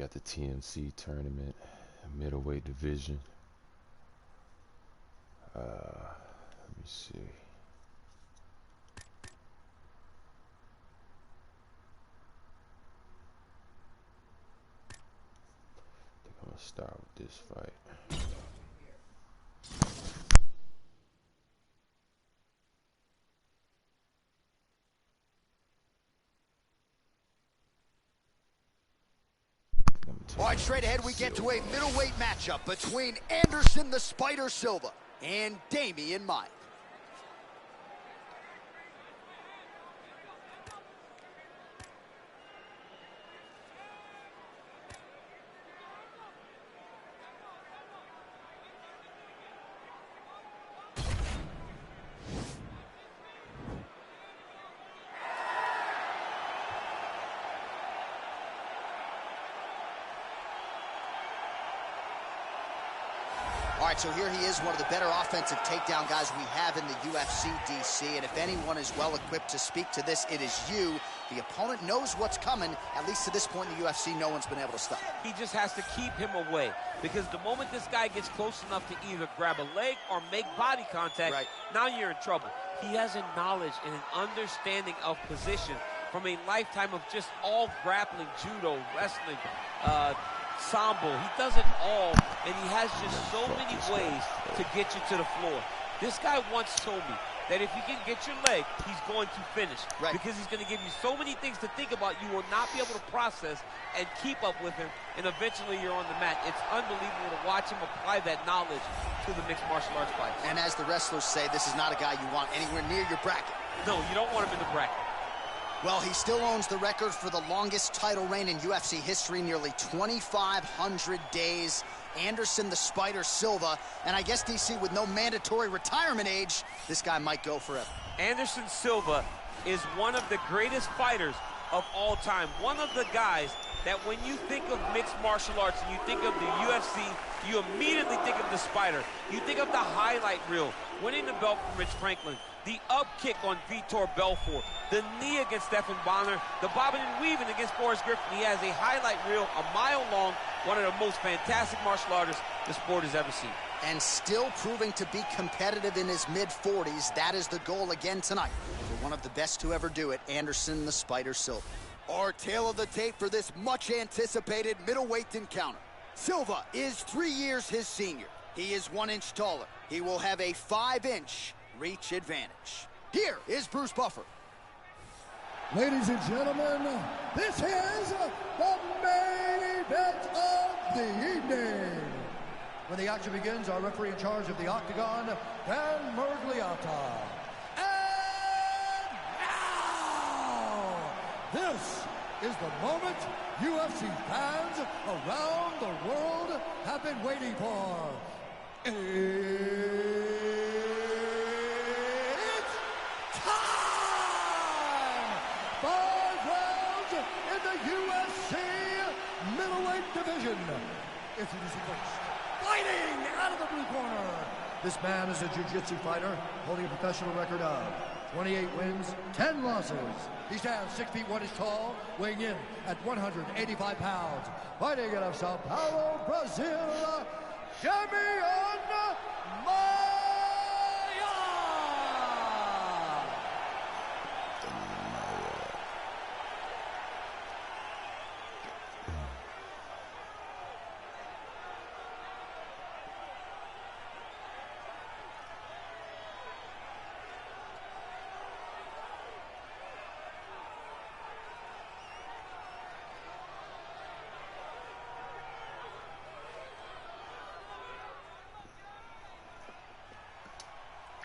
got the TMC tournament, middleweight division. Let me see. I think I'm gonna start with this fight. All right, straight ahead we get to a middleweight matchup between Anderson the Spider Silva and Damian Maia. All right, so here he is, one of the better offensive takedown guys we have in the UFC, DC. And if anyone is well-equipped to speak to this, it is you. The opponent knows what's coming. At least to this point in the UFC, no one's been able to stop him. He just has to keep him away, because the moment this guy gets close enough to either grab a leg or make body contact, now you're in trouble. He has a knowledge and an understanding of position from a lifetime of just all grappling, judo, wrestling, sambo. He does it all, and he has just so many ways to get you to the floor. This guy once told me that if you can get your leg, he's going to finish. Because he's going to give you so many things to think about, you will not be able to process and keep up with him, and eventually you're on the mat. It's unbelievable to watch him apply that knowledge to the mixed martial arts fight. And as the wrestlers say, this is not a guy you want anywhere near your bracket. No, you don't want him in the bracket. Well, he still owns the record for the longest title reign in UFC history, nearly 2,500 days. Anderson the Spider Silva, and I guess, DC, with no mandatory retirement age, this guy might go forever. Anderson Silva is one of the greatest fighters of all time. One of the guys that when you think of mixed martial arts and you think of the UFC, you immediately think of the Spider. You think of the highlight reel, winning the belt from Rich Franklin, the up kick on Vitor Belfort, the knee against Stephan Bonner, the bobbing and weaving against Forrest Griffin. He has a highlight reel a mile long, one of the most fantastic martial artists the sport has ever seen. And still proving to be competitive in his mid-40s. That is the goal again tonight for one of the best to ever do it, Anderson the Spider Silva. Our tail of the tape for this much-anticipated middleweight encounter. Silva is 3 years his senior. He is 1 inch taller. He will have a 5-inch reach advantage. Here is Bruce Buffer. Ladies and gentlemen, this is the main event of the evening. When the action begins, our referee in charge of the Octagon, Dan Murgliata. And now, this is the moment UFC fans around the world have been waiting for. It's time! 5 rounds in the UFC middleweight division. Introducing first, fighting out of the blue corner. This man is a jiu-jitsu fighter holding a professional record of 28 wins, 10 losses. He stands 6 feet 1 inch tall, weighing in at 185 pounds. Fighting out of Sao Paulo, Brazil, Damian Maia!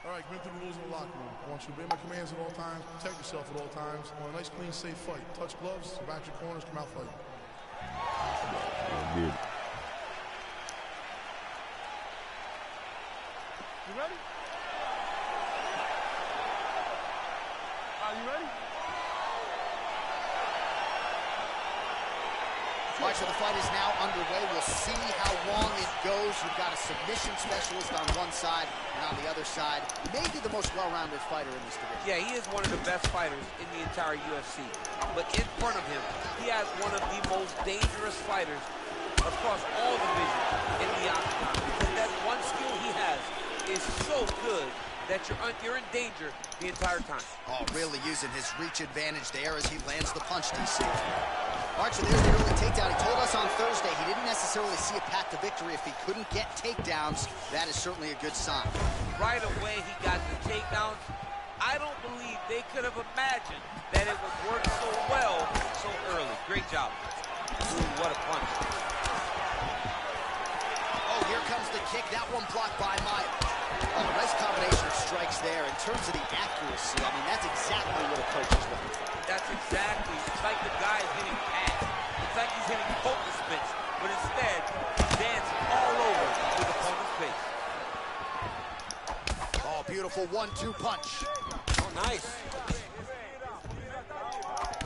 All right, going through the rules in the locker room. I want you to obey my commands at all times, protect yourself at all times. I want a nice, clean, safe fight. Touch gloves, back your corners, come out fighting. Good. You ready? Are you ready? All right, so the fight is now underway. We'll see how long it goes. You've got a submission specialist on one side, and on the other side, maybe the most well-rounded fighter in this division. Yeah, he is one of the best fighters in the entire UFC. But in front of him, he has one of the most dangerous fighters across all divisions in the octagon. Because that one skill he has is so good that you're in danger the entire time. Oh, really using his reach advantage there as he lands the punch, DC. All right, so there's the early takedown. He told us on Thursday he didn't necessarily see a path to victory if he couldn't get takedowns. That is certainly a good sign. Right away, he got the takedowns. I don't believe they could have imagined that it would work so well so early. Great job. Ooh, what a punch. Oh, here comes the kick. That one blocked by Maya. Oh, nice combination of strikes there. In terms of the accuracy, I mean, that's exactly what a coach is looking for. That's exactly. It's like the guy is hitting pads. It's like he's hitting poker spits. But instead, he's dancing all over his opponent's face. Oh, beautiful 1-2 punch. Oh, nice.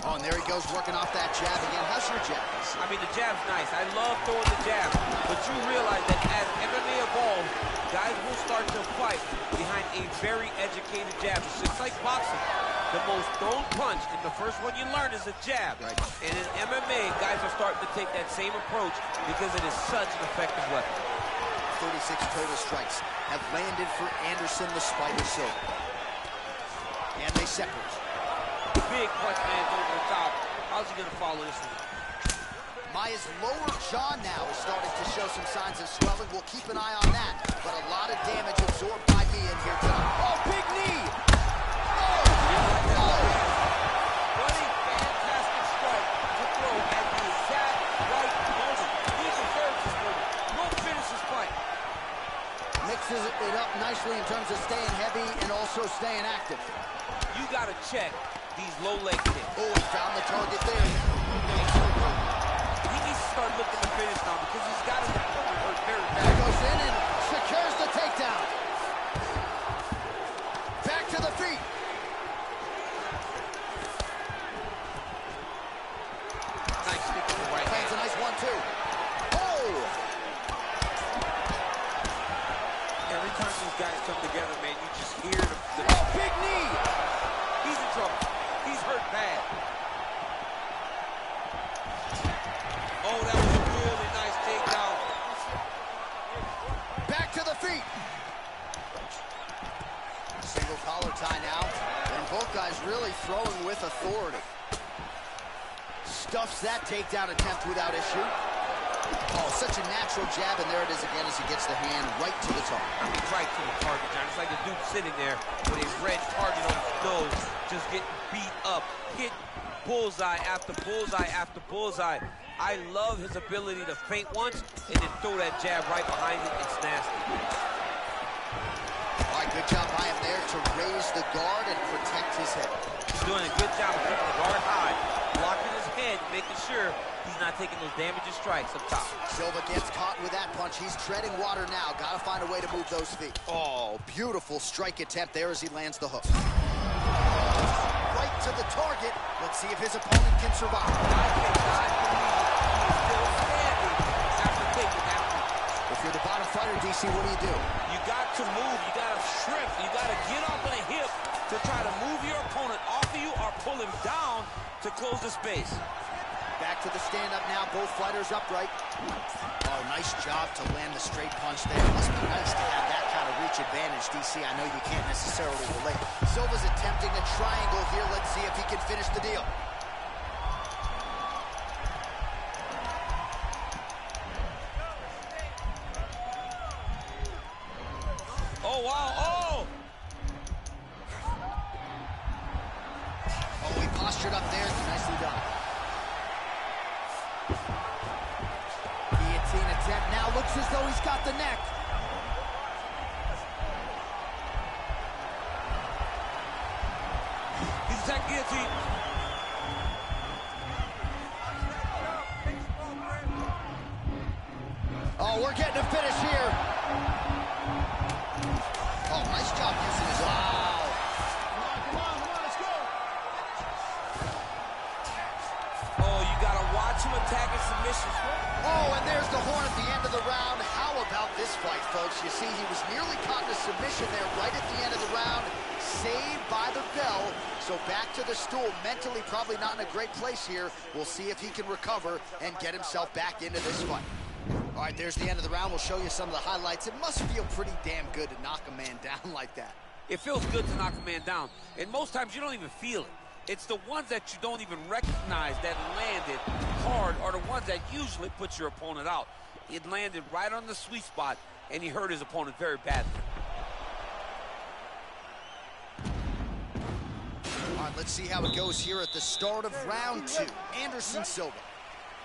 Oh, and there he goes, working off that jab again. How's your jab? I mean, the jab's nice. I love throwing the jab. But you realize that as MMA evolves, guys will start to fight behind a very educated jab. It's just like boxing. The most thrown punch, and the first one you learn is a jab. Right. And in MMA, guys are starting to take that same approach because it is such an effective weapon. 36 total strikes have landed for Anderson the Spider Silva. And they separate. Big punch lands over the top. How's he going to follow this one? Maya's lower jaw now is starting to show some signs of swelling. We'll keep an eye on that. But a lot of damage absorbed by me in here tonight. Oh, big knee! What a fantastic strike to throw at the exact right moment. He deserves this moment. Go finish this fight. Mixes it up nicely in terms of staying heavy and also staying active. You got to check these low leg kicks. Oh, he found the target there. He needs to start looking to finish now because he's got his opponent hurt very He bad. goes in and secures the takedown. Back to the feet. Nice stick with the right Lands a hand. nice 1-2. Oh! Every time these guys come together, man, you just hear the Oh, big knee! He's in trouble. He's hurt bad. Oh, that was a really nice takedown. Back to the feet. Single collar tie now. And both guys really throwing with authority. Stuffs that takedown attempt without issue. Oh, such a natural jab, and there it is again as he gets the hand right to the target. I mean, right to the target, John. It's like a dude sitting there with a red target on his nose, just getting beat up, hit bullseye after bullseye after bullseye. I love his ability to feint once and then throw that jab right behind it. It's nasty. All right, good job by him there to raise the guard and protect his head. He's doing a good job of keeping the guard high, blocking his head, making sure he's not taking those damaging strikes up top. Silva gets caught with that punch. He's treading water now. Got to find a way to move those feet. Oh, beautiful strike attempt there as he lands the hook. Right to the target. Let's see if his opponent can survive. I cannot believe he's still standing after taking that punch. If you're the bottom fighter, DC, what do? You got to move. You got to shrimp. You got to get off of the hip to try to move your opponent off of you or pull him down to close the space. Back to the stand-up now. Both fighters upright. Oh, nice job to land the straight punch there. Must be nice to have that kind of reach advantage, DC. I know you can't necessarily relate. Silva's attempting a triangle here. Let's see if he can finish the deal. Oh, wow. Oh! Oh, he postured up there. Nicely done. Guillotine attempt now. Looks as though he's got the neck. He's attacked guillotine. Oh, we're getting a finish here. Oh, nice job using his arm. Come on, let's go. Oh, you got to watch him tagging submissions. Oh, and there's the horn at the end of the round. How about this fight, folks? You see, he was nearly caught in a submission there right at the end of the round. Saved by the bell. So back to the stool. Mentally probably not in a great place here. We'll see if he can recover and get himself back into this fight. All right, there's the end of the round. We'll show you some of the highlights. It must feel pretty damn good to knock a man down like that. It feels good to knock a man down. And most times you don't even feel it. It's the ones that you don't even recognize that landed hard are the ones that usually put your opponent out. It landed right on the sweet spot, and he hurt his opponent very badly. All right, let's see how it goes here at the start of round 2. Anderson Silva.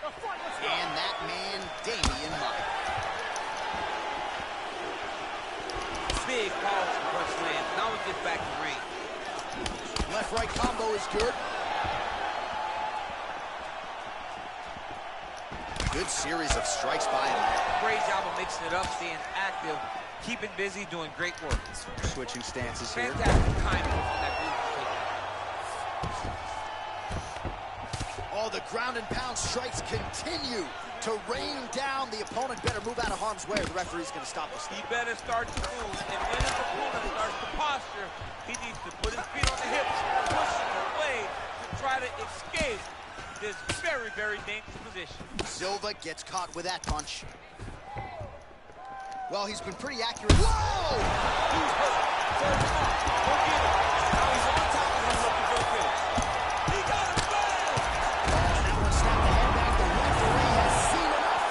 And that man, Damian Maia. Big, powerful punch land. Now we get back in range. Left-right combo is good. Good series of strikes by him. Great job of mixing it up, staying active, keeping busy, doing great work. Switching stances here. Fantastic timing from that move. Oh, the ground and pound strikes continue to rain down. The opponent better move out of harm's way or the referee's going to stop us. He better start to move, and when his opponent starts to posture, he needs to put his feet on the hips, push him away to try to escape this very, very dangerous position. Silva gets caught with that punch. Well, he's been pretty accurate. Whoa! He's hurt. Third off. Go get him. Now he's on top of him looking for a finish. He got him bad! And that one snapped the head back. The referee has seen enough.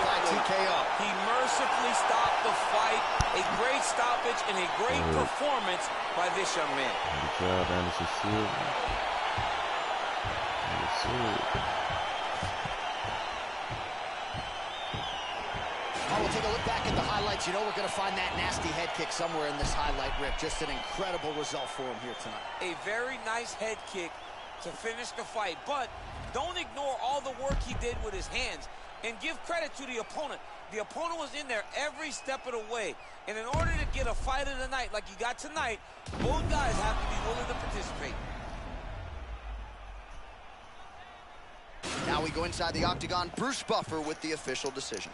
By TKO. He mercifully stopped the fight. A great stoppage and a great performance by this young man. Good job, Anderson Silva. Yes, sir. Oh, we'll take a look back at the highlights. You know we're going to find that nasty head kick somewhere in this highlight rip. Just an incredible result for him here tonight. A very nice head kick to finish the fight, but don't ignore all the work he did with his hands and give credit to the opponent. The opponent was in there every step of the way, and in order to get a fight of the night like you got tonight, both guys have to be willing to participate. Now we go inside the octagon. Bruce Buffer with the official decision.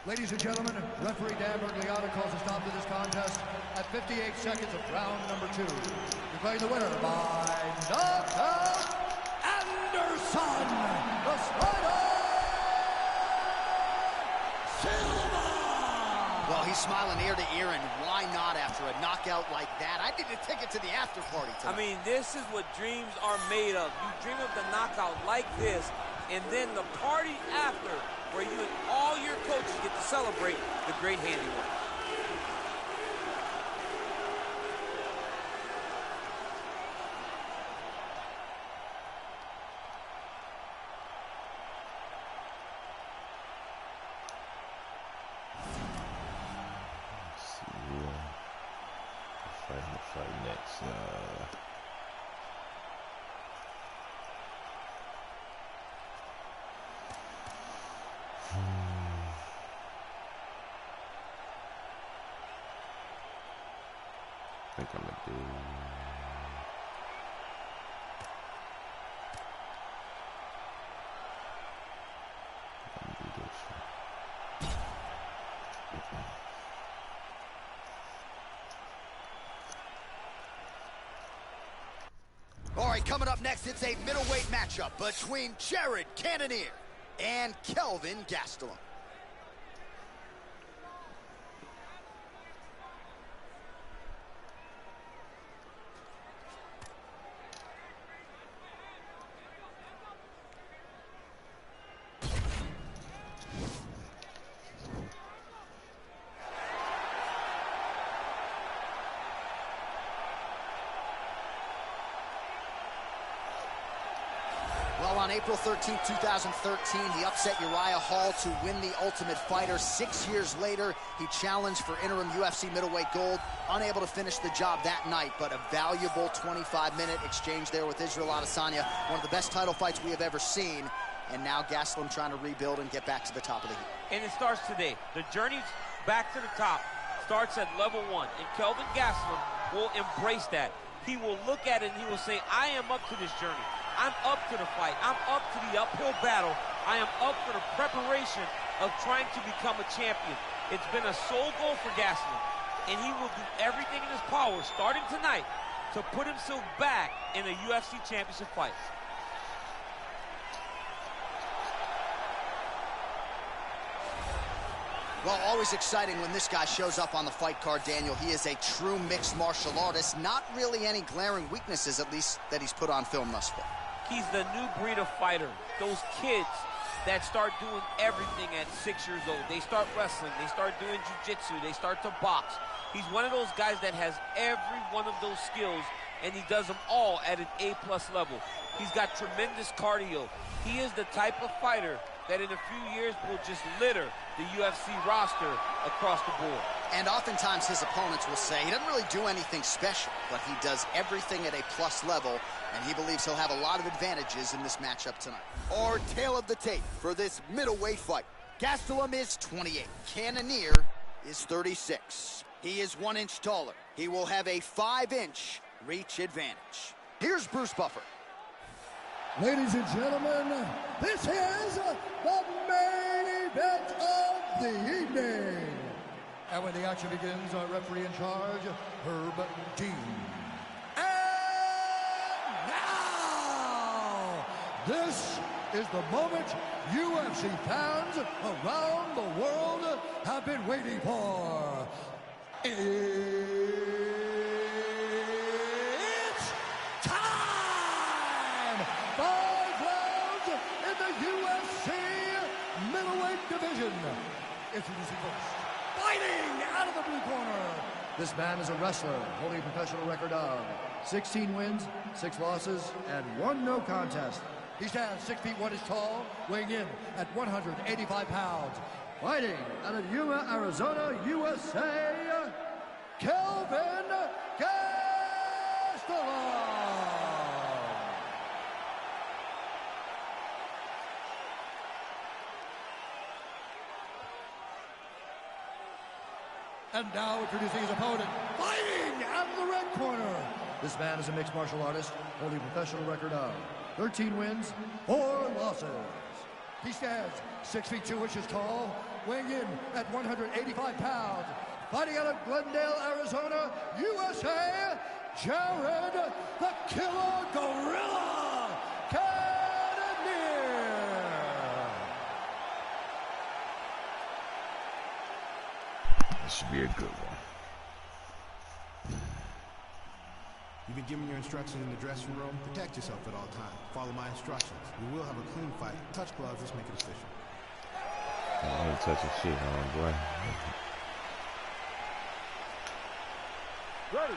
Ladies and gentlemen, referee Dan Bergliata calls a stop to this contest at 58 seconds of round number 2. Declaring the winner by knockout, Anderson, the Spider Silva! Well, he's smiling ear to ear, and why not after a knockout like that? I need a ticket to the after party tonight. I mean, this is what dreams are made of. You dream of the knockout like this, and then the party after, where you and all your coaches get to celebrate the great handiwork. Let's see. Fight next. I think I'm gonna do. this. All right, coming up next, it's a middleweight matchup between Jared Cannonier and Kelvin Gastelum. On April 13, 2013, he upset Uriah Hall to win the Ultimate Fighter. 6 years later, he challenged for interim UFC middleweight gold. Unable to finish the job that night, but a valuable 25-minute exchange there with Israel Adesanya. One of the best title fights we have ever seen. And now Gastelum trying to rebuild and get back to the top of the heap. And it starts today. The journey back to the top starts at level 1. And Kelvin Gastelum will embrace that. He will look at it and he will say, I am up to this journey. I'm up to the fight. I'm up to the uphill battle. I am up for the preparation of trying to become a champion. It's been a sole goal for Gastelum, and he will do everything in his power, starting tonight, to put himself back in a UFC championship fight. Well, always exciting when this guy shows up on the fight card, Daniel. He is a true mixed martial artist. Not really any glaring weaknesses, at least, that he's put on film thus far. He's the new breed of fighter. Those kids that start doing everything at 6 years old. They start wrestling. They start doing jiu-jitsu. They start to box. He's one of those guys that has every one of those skills, and he does them all at an A+ level. He's got tremendous cardio. He is the type of fighter that in a few years will just litter the UFC roster across the board. And oftentimes his opponents will say he doesn't really do anything special, but he does everything at a plus level, and he believes he'll have a lot of advantages in this matchup tonight. Our tail of the tape for this middleweight fight. Gastelum is 28. Cannonier is 36. He is 1 inch taller. He will have a 5-inch reach advantage. Here's Bruce Buffer. Ladies and gentlemen, this is the main event of the evening. And when the action begins, our referee in charge, Herb Dean. And now, this is the moment UFC fans around the world have been waiting for. It's time! 5 rounds in the UFC middleweight division. Introducing first, fighting out of the blue corner. This man is a wrestler holding a professional record of 16 wins, 6 losses, and 1 no contest. He stands 6 feet 1 inches tall, weighing in at 185 pounds. Fighting out of Yuma, Arizona, USA, Kelvin Gastelum. And now introducing his opponent, fighting out of the red corner. This man is a mixed martial artist, holding a professional record of 13 wins, 4 losses. He stands 6 feet 2 inches tall, weighing in at 185 pounds. Fighting out of Glendale, Arizona, USA, Jared the Killer Gorilla Cannonier. This should be a good one. You've been given your instructions in the dressing room. Protect yourself at all times. Follow my instructions. We will have a clean fight. Touch gloves. Let's make it official. I ain't touching shit, boy. Ready.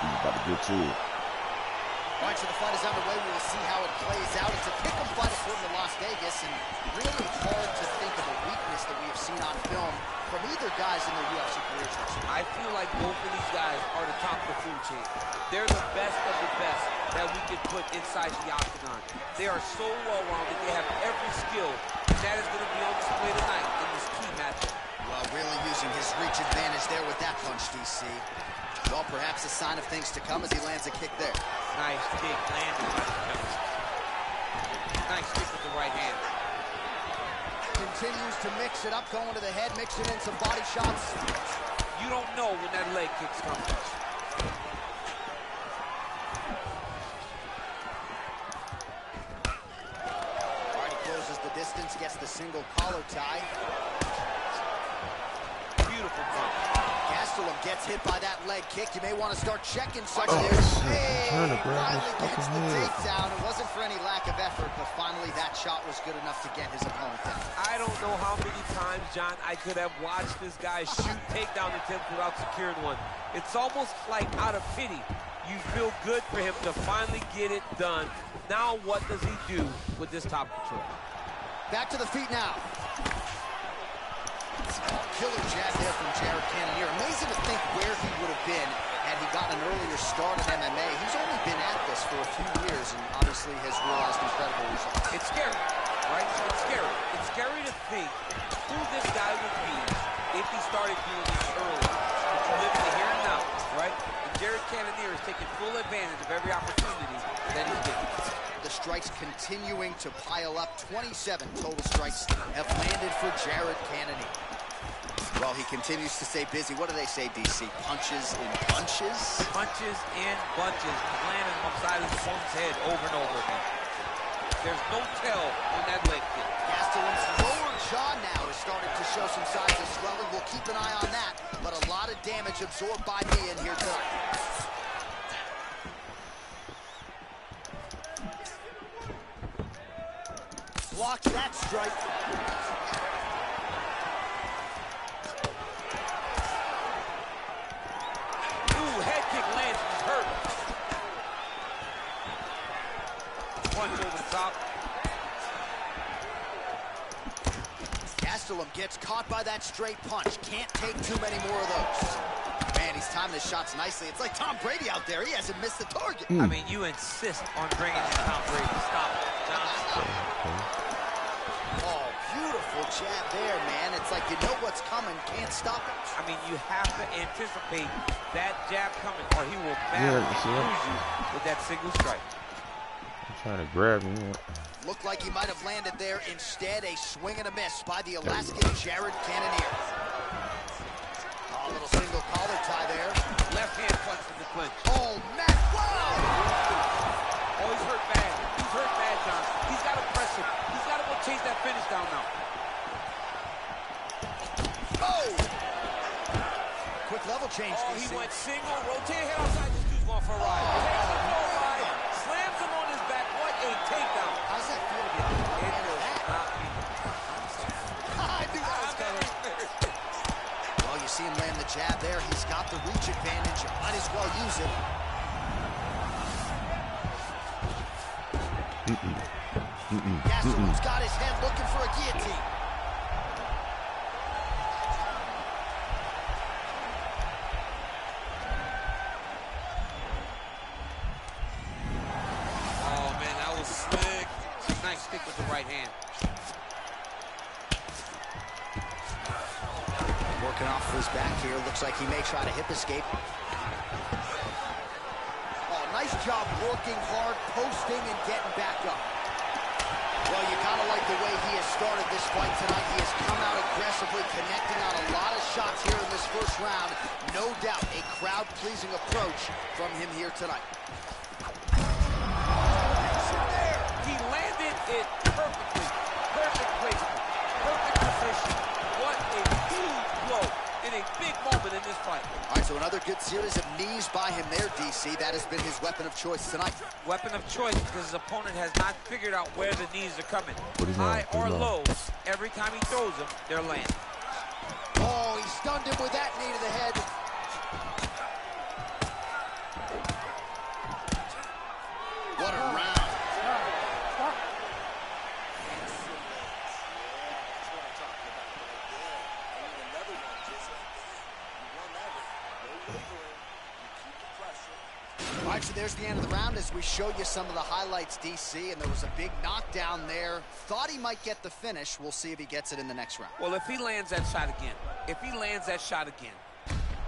He's about to get to it. All right, so the fight is underway. We will see how it plays out. It's a pick-em fight according to Las Vegas, and really hard to think of a weakness that we have seen on film from either guys in their UFC careers. I feel like both of these guys are the top of the food chain. They're the best of the best that we could put inside the octagon. They are so well-rounded. They have every skill, and that is going to be on display tonight in this key matchup. Well, really using his reach advantage there with that punch, DC. Well, perhaps a sign of things to come as he lands a kick there. Nice kick landed by the fence. Nice kick with the right hand. Continues to mix it up, going to the head, mixing in some body shots. You don't know when that leg kick's coming. All right, he closes the distance, gets the single collar tie. Beautiful punch. Gastelum gets hit by that leg kick. You may want to start checking something Oh, there. shit. Hey, Turn it, bro. finally Fucking gets the head. takedown. It wasn't for any lack of effort, but finally that shot was good enough to get his opponent down. I don't know how many times, John, I could have watched this guy shoot takedown attempts without securing one. It's almost like out of pity. You feel good for him to finally get it done. Now what does he do with this top control? Back to the feet now. Killer jab there from Jared Cannonier. Amazing to think where he would have been had he gotten an earlier start in MMA. He's only been at this for a few years and obviously has realized incredible results. It's scary, right? It's scary. It's scary to think who this guy would be if he started doing this early. The living the here and now, right? And Jared Cannonier is taking full advantage of every opportunity that he's given. The strikes continuing to pile up. 27 total strikes have landed for Jared Cannonier. Well, he continues to stay busy. What do they say, DC? Punches in bunches? Punches in bunches. Landing upside his opponent's head over and over again. There's no tell on that leg kick. Gastelum's lower jaw now is starting to show some signs of swelling. We'll keep an eye on that, but a lot of damage absorbed by me in here tonight. Blocks that strike. Ooh, head kick lands. He's hurt. Punch over the top. Gastelum gets caught by that straight punch. Can't take too many more of those. Man, he's timing his shots nicely. It's like Tom Brady out there. He hasn't missed the target. I mean, you insist on bringing in Tom Brady. Stop it, John. Oh, beautiful jab there, man. It's like you know what's coming, can't stop it. I mean, you have to anticipate that jab coming, or he will badly lose you with that single strike. I'm trying to grab me. Looked like he might have landed there. Instead, a swing and a miss by the Alaskan Jared Cannonier. Oh, a little single collar tie there. Left hand punch in the clinch. Oh, man, wow! Oh, he's hurt bad. He's hurt bad, John. He's got to press him. He's got to go chase that finish down now. Oh! Quick level change, Oh, DC. he went single, rotate head outside. This dude's going for a ride. Takes him for a ride, slams him on his back. What a takedown. How's that feel to get the end of that? I knew that was coming. Well, you see him land the jab there. He's got the reach advantage. Might as well use it. Gastelum's got his head looking for a guillotine. Oh, man, that was slick. Nice kick with the right hand. Working off of his back here. Looks like he may try to hip escape. Oh, nice job working hard, posting, and getting back up. Well, you gotta like the way he has started this fight tonight. He has come out aggressively, connecting on a lot of shots here in this first round. No doubt a crowd-pleasing approach from him here tonight. He landed it perfectly. Perfect placement. Perfect position. What a huge blow in a big moment in this fight. All right, so another good series of knees by him there, DC. That has been his weapon of choice tonight. Weapon of choice because his opponent has not figured out where the knees are coming. High or low, every time he throws them, they're landing. Oh, he stunned him with that knee to the head. What a round. All right, so there's the end of the round as we show you some of the highlights, DC, and there was a big knockdown there. Thought he might get the finish. We'll see if he gets it in the next round. Well, if he lands that shot again,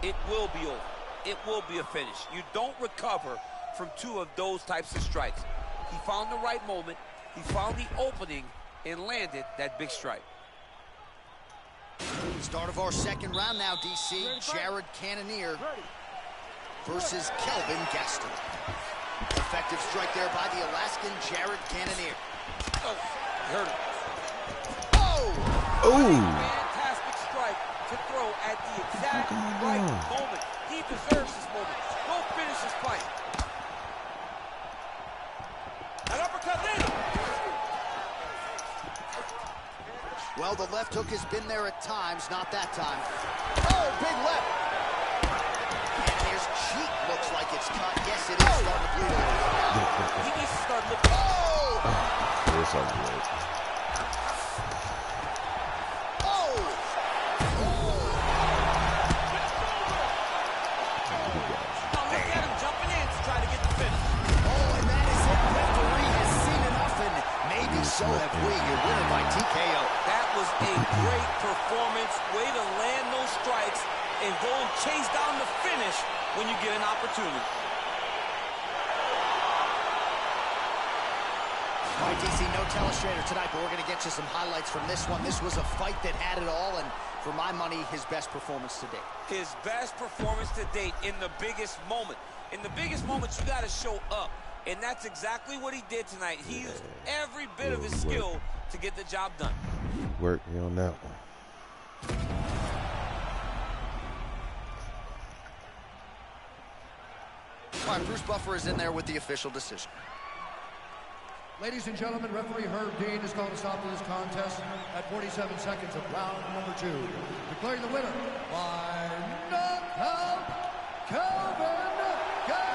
it will be over. It will be a finish. You don't recover from two of those types of strikes. He found the right moment, he found the opening, and landed that big strike. Start of our second round now, DC. Jared Cannonier versus Kelvin Gastelum. Effective strike there by the Alaskan Jared Cannonier. Oh, hurt him. Oh! Fantastic strike to throw at the exact right moment. He deserves this moment. Go finish this fight. An uppercut later. Well, the left hook has been there at times, not that time. Oh, big left. Cannonier's cheek looks like it's cut. Yes, it is starting to bleed a little bit. He needs to start looking. Oh! It's all good. Oh! Now look at him jumping in to try to get the finish. Oh, and that is it. Referee has seen enough, and maybe so have we. Your winner by TKO. That was a great performance. Way to land those strikes and go and chase down the finish when you get an opportunity. All right, DC, no telestrator tonight, but we're going to get you some highlights from this one. This was a fight that had it all, and for my money, his best performance to date. His best performance to date in the biggest moment. In the biggest moments, you got to show up, and that's exactly what he did tonight. He used every bit of his skill to get the job done. Work me on that one. All right, Bruce Buffer is in there with the official decision. Ladies and gentlemen, referee Herb Dean has called a stop to this contest at 47 seconds of round number 2. Declaring the winner by knockout, Kelvin Gastelum.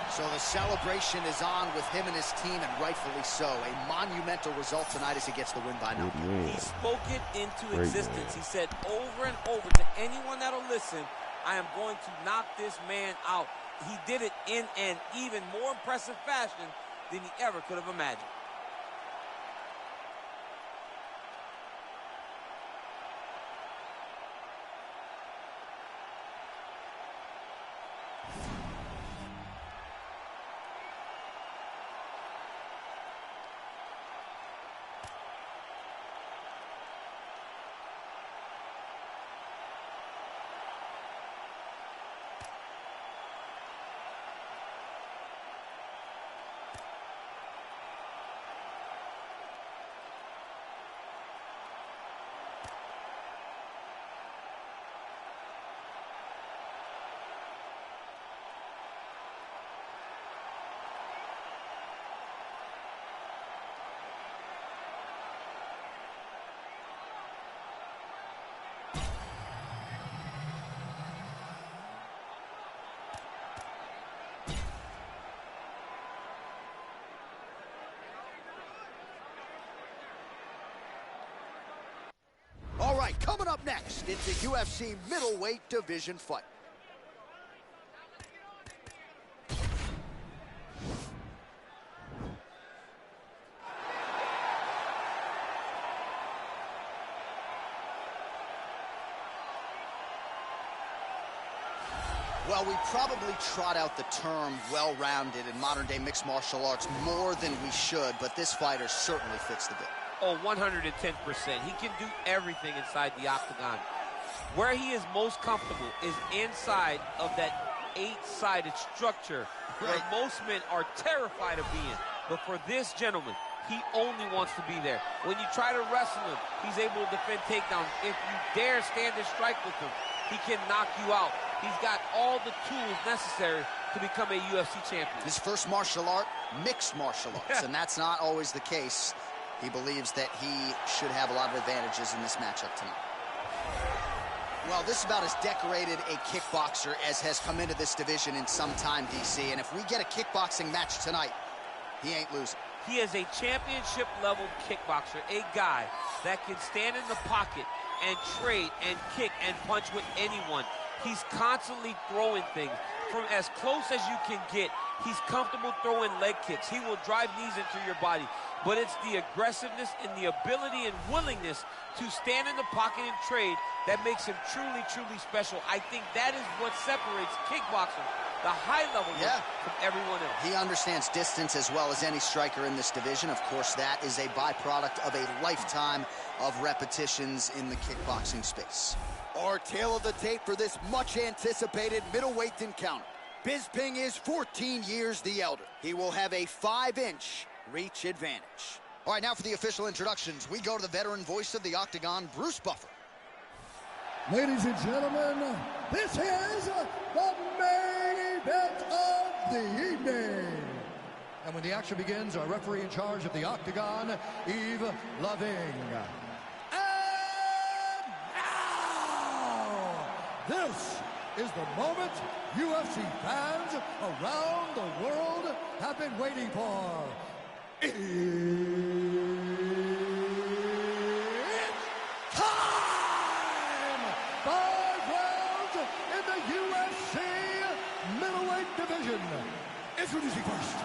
So the celebration is on with him and his team, and rightfully so. A monumental result tonight as he gets the win by knockout. He spoke it into existence. He said over and over to anyone that'll listen, I am going to knock this man out. He did it in an even more impressive fashion than he ever could have imagined. All right, coming up next, it's a UFC middleweight division fight. Well, we probably trot out the term well-rounded in modern-day mixed martial arts more than we should, but this fighter certainly fits the bill. Oh, 110%. He can do everything inside the octagon. Where he is most comfortable is inside of that 8-sided structure where most men are terrified of being. But for this gentleman, he only wants to be there. When you try to wrestle him, he's able to defend takedowns. If you dare stand and strike with him, he can knock you out. He's got all the tools necessary to become a UFC champion. His first martial art, mixed martial arts, and that's not always the case. He believes that he should have a lot of advantages in this matchup tonight. Well, this is about as decorated a kickboxer as has come into this division in some time, DC. And if we get a kickboxing match tonight, he ain't losing. He is a championship-level kickboxer, a guy that can stand in the pocket and trade and kick and punch with anyone. He's constantly throwing things from as close as you can get. He's comfortable throwing leg kicks. He will drive knees into your body. But it's the aggressiveness and the ability and willingness to stand in the pocket and trade that makes him truly, truly special. I think that is what separates kickboxing, the high level, from everyone else. He understands distance as well as any striker in this division. Of course, that is a byproduct of a lifetime of repetitions in the kickboxing space. Our tail of the tape for this much-anticipated middleweight encounter. Bisping is 14 years the elder. He will have a 5-inch reach advantage. All right, now for the official introductions, we go to the veteran voice of the Octagon, Bruce Buffer. Ladies and gentlemen, this is the main event of the evening. And when the action begins, our referee in charge of the Octagon, Yves Loving. This is the moment UFC fans around the world have been waiting for. It's time! 5 rounds in the UFC middleweight division. Introducing first,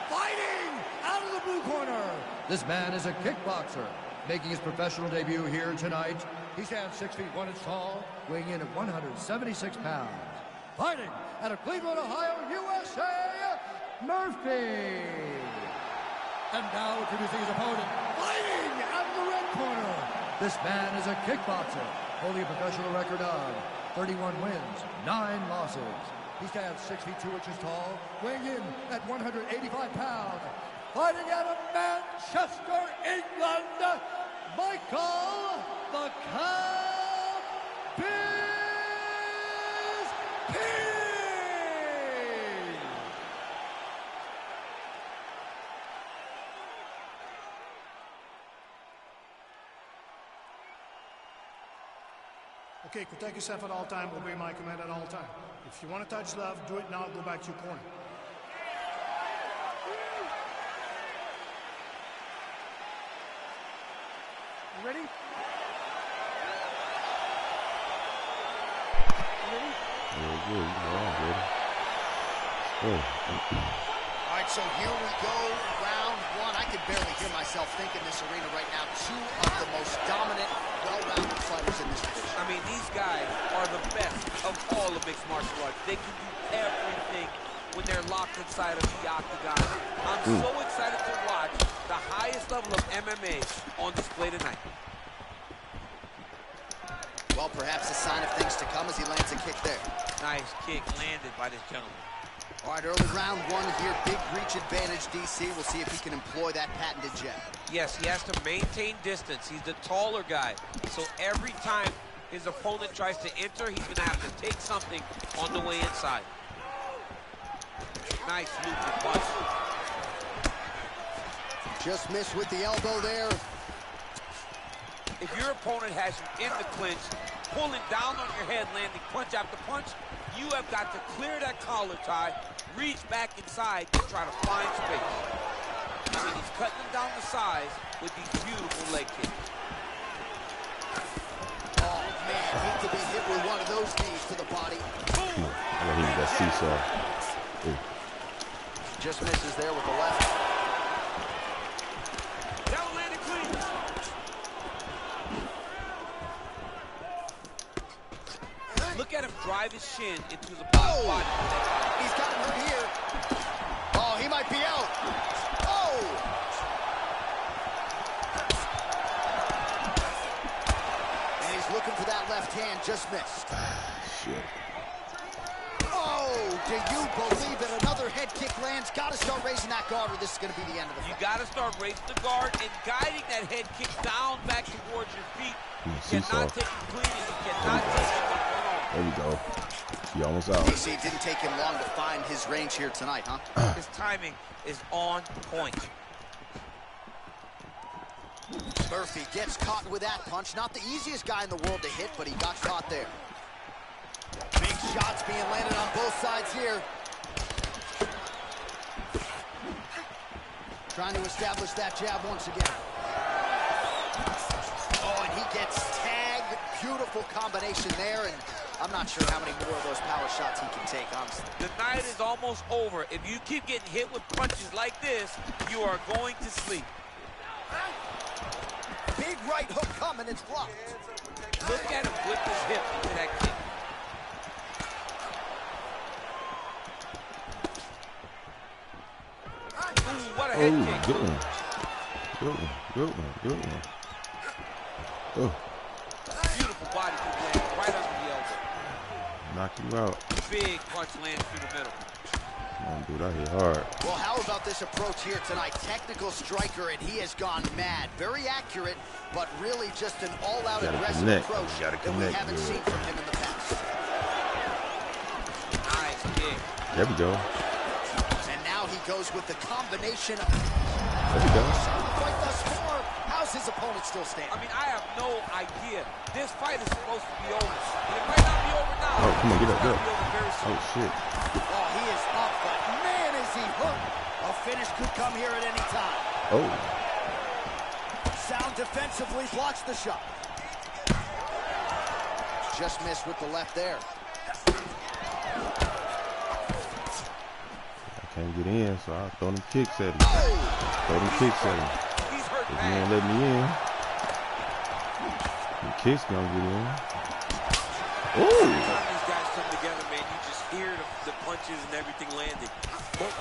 fighting out of the blue corner. This man is a kickboxer, making his professional debut here tonight He stands 6 feet 1 inch tall, weighing in at 176 pounds. Fighting out of Cleveland, Ohio, USA, Murphy. And now introducing his opponent, fighting out of the red corner. This man is a kickboxer, holding a professional record of 31 wins, 9 losses. He stands 6 feet 2 inches tall, weighing in at 185 pounds. Fighting out of Manchester, England, Michael the Cow Pearce. Okay, protect yourself at all time, obey my command at all time. If you want to touch love, do it now, go back to your corner. You ready? You ready? Yeah, good. Ready. Good. All right, so here we go, round 1. I can barely hear myself think in this arena right now. 2 of the most dominant, well-rounded fighters in this division. I mean, these guys are the best of all the mixed martial arts. They can do everything when they're locked inside of the octagon. I'm so excited to watch the highest level of MMA on display tonight. Well, perhaps a sign of things to come as he lands a kick there. Nice kick landed by this gentleman. All right, early round 1 here, big reach advantage, DC. We'll see if he can employ that patented jab. Yes, he has to maintain distance. He's the taller guy. So every time his opponent tries to enter, he's going to have to take something on the way inside. Nice looping punch. Just missed with the elbow there. If your opponent has you in the clinch, pulling down on your head, landing punch after punch, you have got to clear that collar tie, reach back inside, and try to find space. I mean, he's cutting them down the sides with these beautiful leg kicks. Oh, man, hate to be hit with one of those knees to the body. I got hit with that seesaw. Ooh. Just misses there with the left. That landed clean. Look at him drive his shin into the body. He's got him here. Oh, he might be out. Oh! And he's looking for that left hand, just missed. Shit. Oh, do you believe that another head kick lands? Got to start raising that guard or this is going to be the end of the fight. You got to start raising the guard and guiding that head kick down back towards your feet. You cannot take it clean and you cannot take it with one arm. There we go. He almost out. DC, it didn't take him long to find his range here tonight, huh? His timing is on point. Murphy gets caught with that punch. Not the easiest guy in the world to hit, but he got caught there. Big shots being landed on both sides here. Trying to establish that jab once again. Oh, and he gets tagged. Beautiful combination there, and I'm not sure how many more of those power shots he can take, honestly. The night is almost over. If you keep getting hit with punches like this, you are going to sleep. Big right hook coming, it's blocked. Look at him whip his hip into that kick. Ooh, what a head kick. Good one. Good one. Good one. Good one. Oh. Beautiful body kick land right under the elbow. Knock you out. Big punch lands through the middle. Come on, dude, I hit hard. Well, how about this approach here tonight? Technical striker, and he has gone mad. Very accurate, but really just an all-out aggressive approach that we haven't seen from him in the past. Nice kick. There we go. And now he goes with the combination of... There we go. Right thus far, how's his opponent still standing? I mean, I have no idea. This fight is supposed to be over. And it might not be over now. Oh, come on, get up, get up. Oh, shit. Oh, he is up, but man, is he hooked. A finish could come here at any time. Oh. Sound defensively blocks the shot. Just missed with the left there. Can't get in, so I'll throw them kicks at him. Oh! Throw them kicks at him. He's hurt If bad. you won't let me in, you kicks gonna get in. Ooh! Every time these guys come together, man, you just hear the punches and everything landing. Both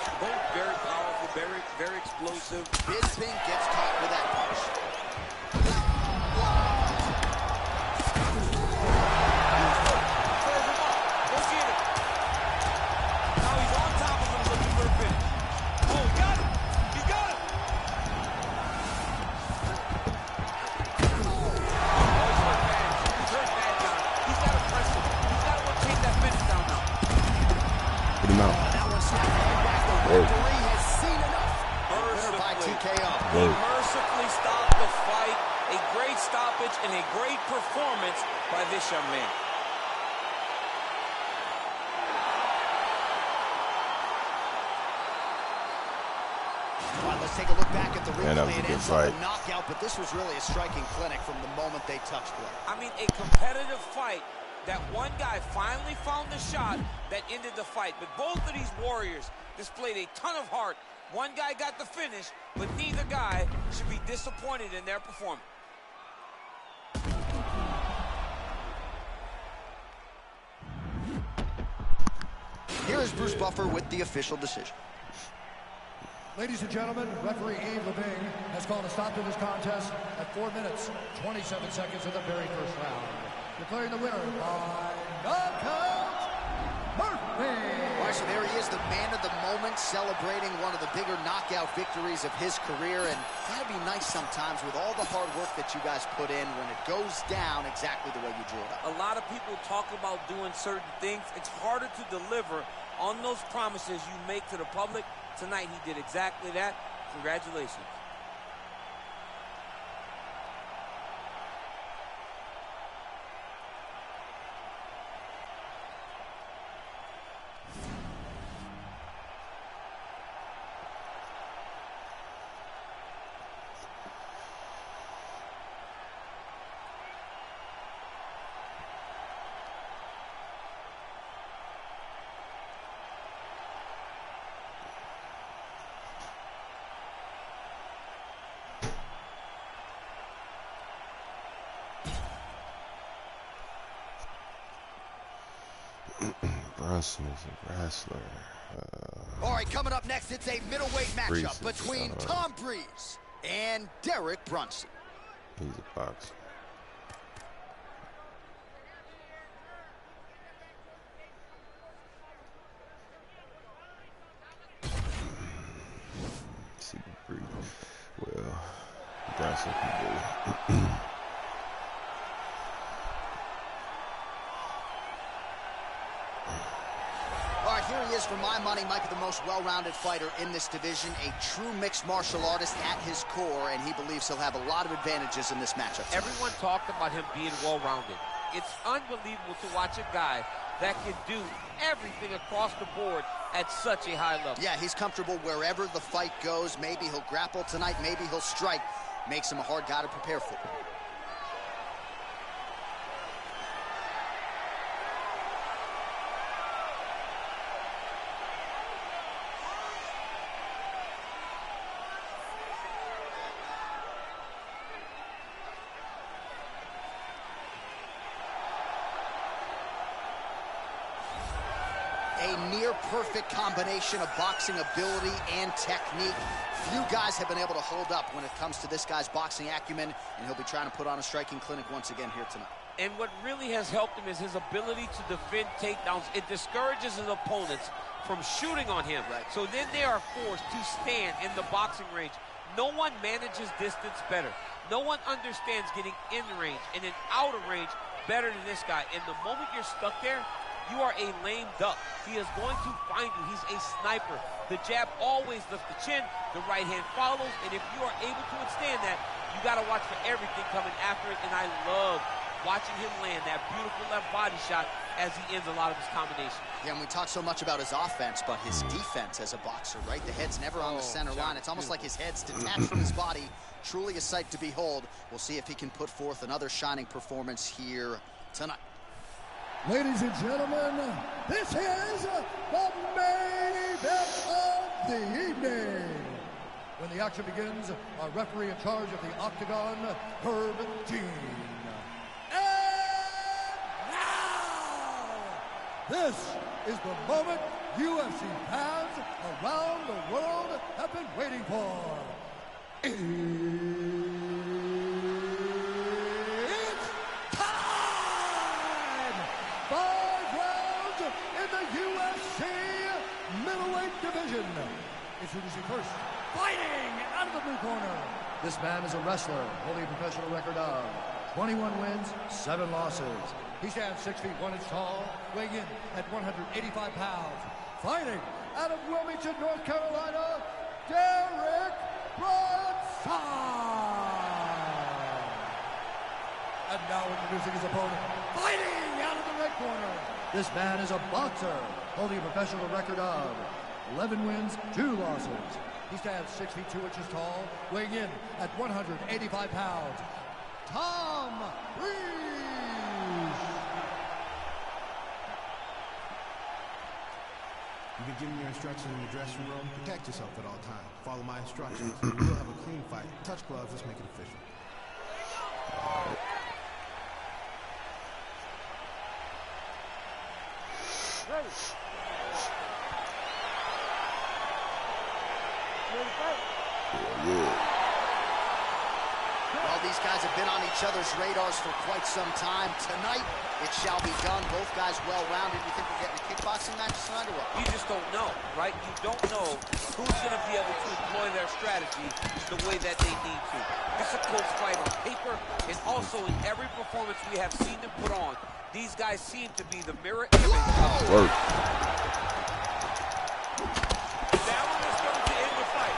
very powerful, very explosive. Bisping gets caught with that punch. Now he's on top of him looking for a finish. Oh, he got him! He got him! He's hurt bad, John. He's got to press him. He's got to take that finish down now. Put him out. That one snapped back. The referee has seen enough. Winner by TKO. He mercifully stopped the fight. A great stoppage and a great performance by this young man. All right, let's take a look back at the replay. That was a It good ends on a fight. knockout, but this was really a striking clinic from the moment they touched blood. I mean, a competitive fight that one guy finally found the shot that ended the fight. But both of these warriors displayed a ton of heart. One guy got the finish, but neither guy should be disappointed in their performance. Here is Bruce Buffer with the official decision. Ladies and gentlemen, referee Yves Leving has called a stop to this contest at 4 minutes, 27 seconds of the very first round. Declaring the winner by knockout, Murphy. All right, so there he is, the man of the moment, celebrating one of the bigger knockout victories of his career. And that'd be nice sometimes with all the hard work that you guys put in when it goes down exactly the way you drew it up. A lot of people talk about doing certain things. It's harder to deliver on those promises you make to the public. Tonight, he did exactly that. Congratulations. Brunson is a wrestler. All right, coming up next, it's a middleweight matchup between Tom Breeze and Derek Brunson. He's a boxer. See, Breeze. Well, Brunson can do it. Here he is, for my money, might be the most well-rounded fighter in this division, a true mixed martial artist at his core, and he believes he'll have a lot of advantages in this matchup. Everyone talked about him being well-rounded. It's unbelievable to watch a guy that can do everything across the board at such a high level. Yeah, he's comfortable wherever the fight goes. Maybe he'll grapple tonight, maybe he'll strike. Makes him a hard guy to prepare for. A near-perfect combination of boxing ability and technique. Few guys have been able to hold up when it comes to this guy's boxing acumen, and he'll be trying to put on a striking clinic once again here tonight. And what really has helped him is his ability to defend takedowns. It discourages his opponents from shooting on him. Right. So then they are forced to stand in the boxing range. No one manages distance better. No one understands getting in range and then out of range better than this guy. And the moment you're stuck there, you are a lame duck. He is going to find you. He's a sniper. The jab always lifts the chin. The right hand follows. And if you are able to withstand that, you got to watch for everything coming after it. And I love watching him land that beautiful left body shot as he ends a lot of his combinations. Yeah, and we talk so much about his offense, but his defense as a boxer, right? The head's never on the center line. It's almost like his head's detached from his body. Truly a sight to behold. We'll see if he can put forth another shining performance here tonight. Ladies and gentlemen, this is the main event of the evening. When the action begins, our referee in charge of the octagon, Herb Dean. This is the moment UFC fans around the world have been waiting for. It's time! 5 rounds in the UFC Middleweight division. Introducing first, fighting out of the blue corner. This man is a wrestler holding a professional record of 21 wins, 7 losses. He stands 6 feet 1 inch tall, weighing in at 185 pounds. Fighting out of Wilmington, North Carolina, Derek Brunson. And now introducing his opponent, fighting out of the red corner. This man is a boxer holding a professional record of 11 wins, 2 losses. He stands 6 feet 2 inches tall, weighing in at 185 pounds. Tom Reese. You've been given your instructions in the dressing room. Protect yourself at all times. Follow my instructions. We will have a clean fight. Touch gloves. Let's make it official. Ready. Well, these guys have been on each other's radars for quite some time. Tonight, it shall be done. Both guys well-rounded. You think we're getting a kickboxing match tonight or what? You just don't know, right? You don't know who's going to be able to employ their strategy the way that they need to. It's a close fight on paper, and also in every performance we have seen them put on, these guys seem to be the mirror image of Work. that one is going to end the fight.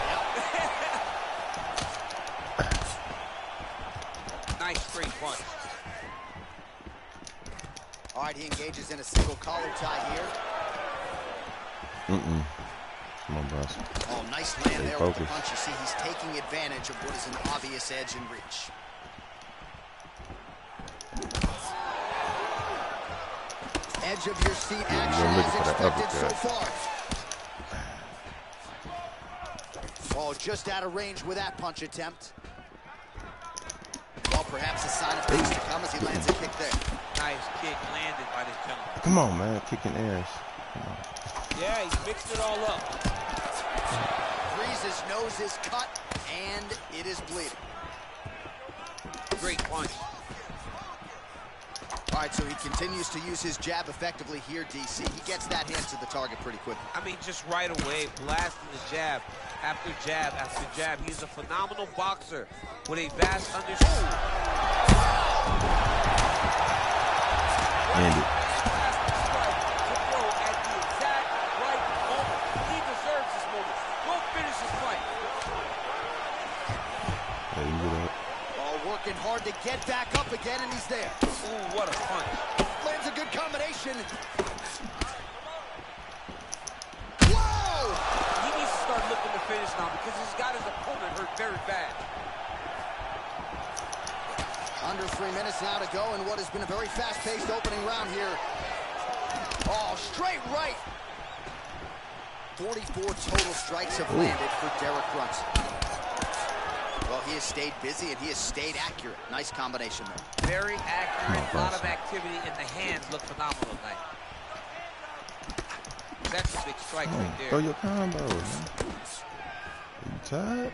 Nice straight punch. All right, he engages in a single collar tie here. Come on, boss. Oh, nice land Stay there focused. with the punch. You see, he's taking advantage of what is an obvious edge in reach. Edge of your seat action looking as for that expected so uppercut. far. Oh, just out of range with that punch attempt. Well, perhaps a sign of things to come as he lands a kick there. Nice kick landed by this gentleman. Come on, man. Kicking ass. Come on. Yeah, he mixed it all up. Freeze's nose is cut, and it is bleeding. Great punch. All right, so he continues to use his jab effectively here, DC. He gets that hand to the target pretty quickly. I mean, just right away, blasting the jab after jab after jab. He's a phenomenal boxer with a vast understanding. End it. At the exact right moment. He deserves this moment. Go finish this fight. Yeah, you get up. Oh, working hard to get back up again, and he's there. Ooh, what a punch. Lands a good combination. Whoa! He needs to start looking to finish now because he's got his opponent hurt very bad. Under 3 minutes now to go in what has been a very fast-paced opening round here. Oh, straight right. 44 total strikes have landed for Derek Brunson. Well, he has stayed busy and he has stayed accurate. Nice combination there. Very accurate, a lot of activity, and the hands look phenomenal tonight. That's a big strike right there. Throw your combo, man. You tired?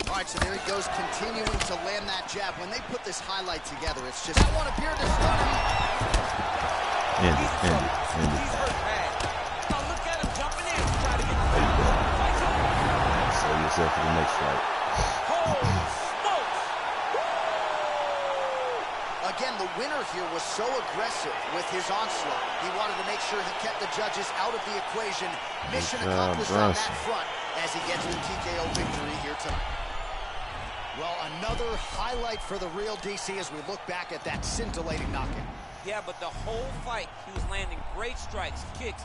All right, so there he goes, continuing to land that jab. When they put this highlight together, it's just, that one appeared to stun him. End it. He's hurt bad. Now look at him jumping in to try to get the There you go. fight. Save yourself for the next fight. Holy smokes! Again, the winner here was so aggressive with his onslaught. He wanted to make sure he kept the judges out of the equation. Mission accomplished on that front as he gets the TKO victory here tonight. Well, another highlight for the real DC as we look back at that scintillating knockout. Yeah, but the whole fight, he was landing great strikes, kicks,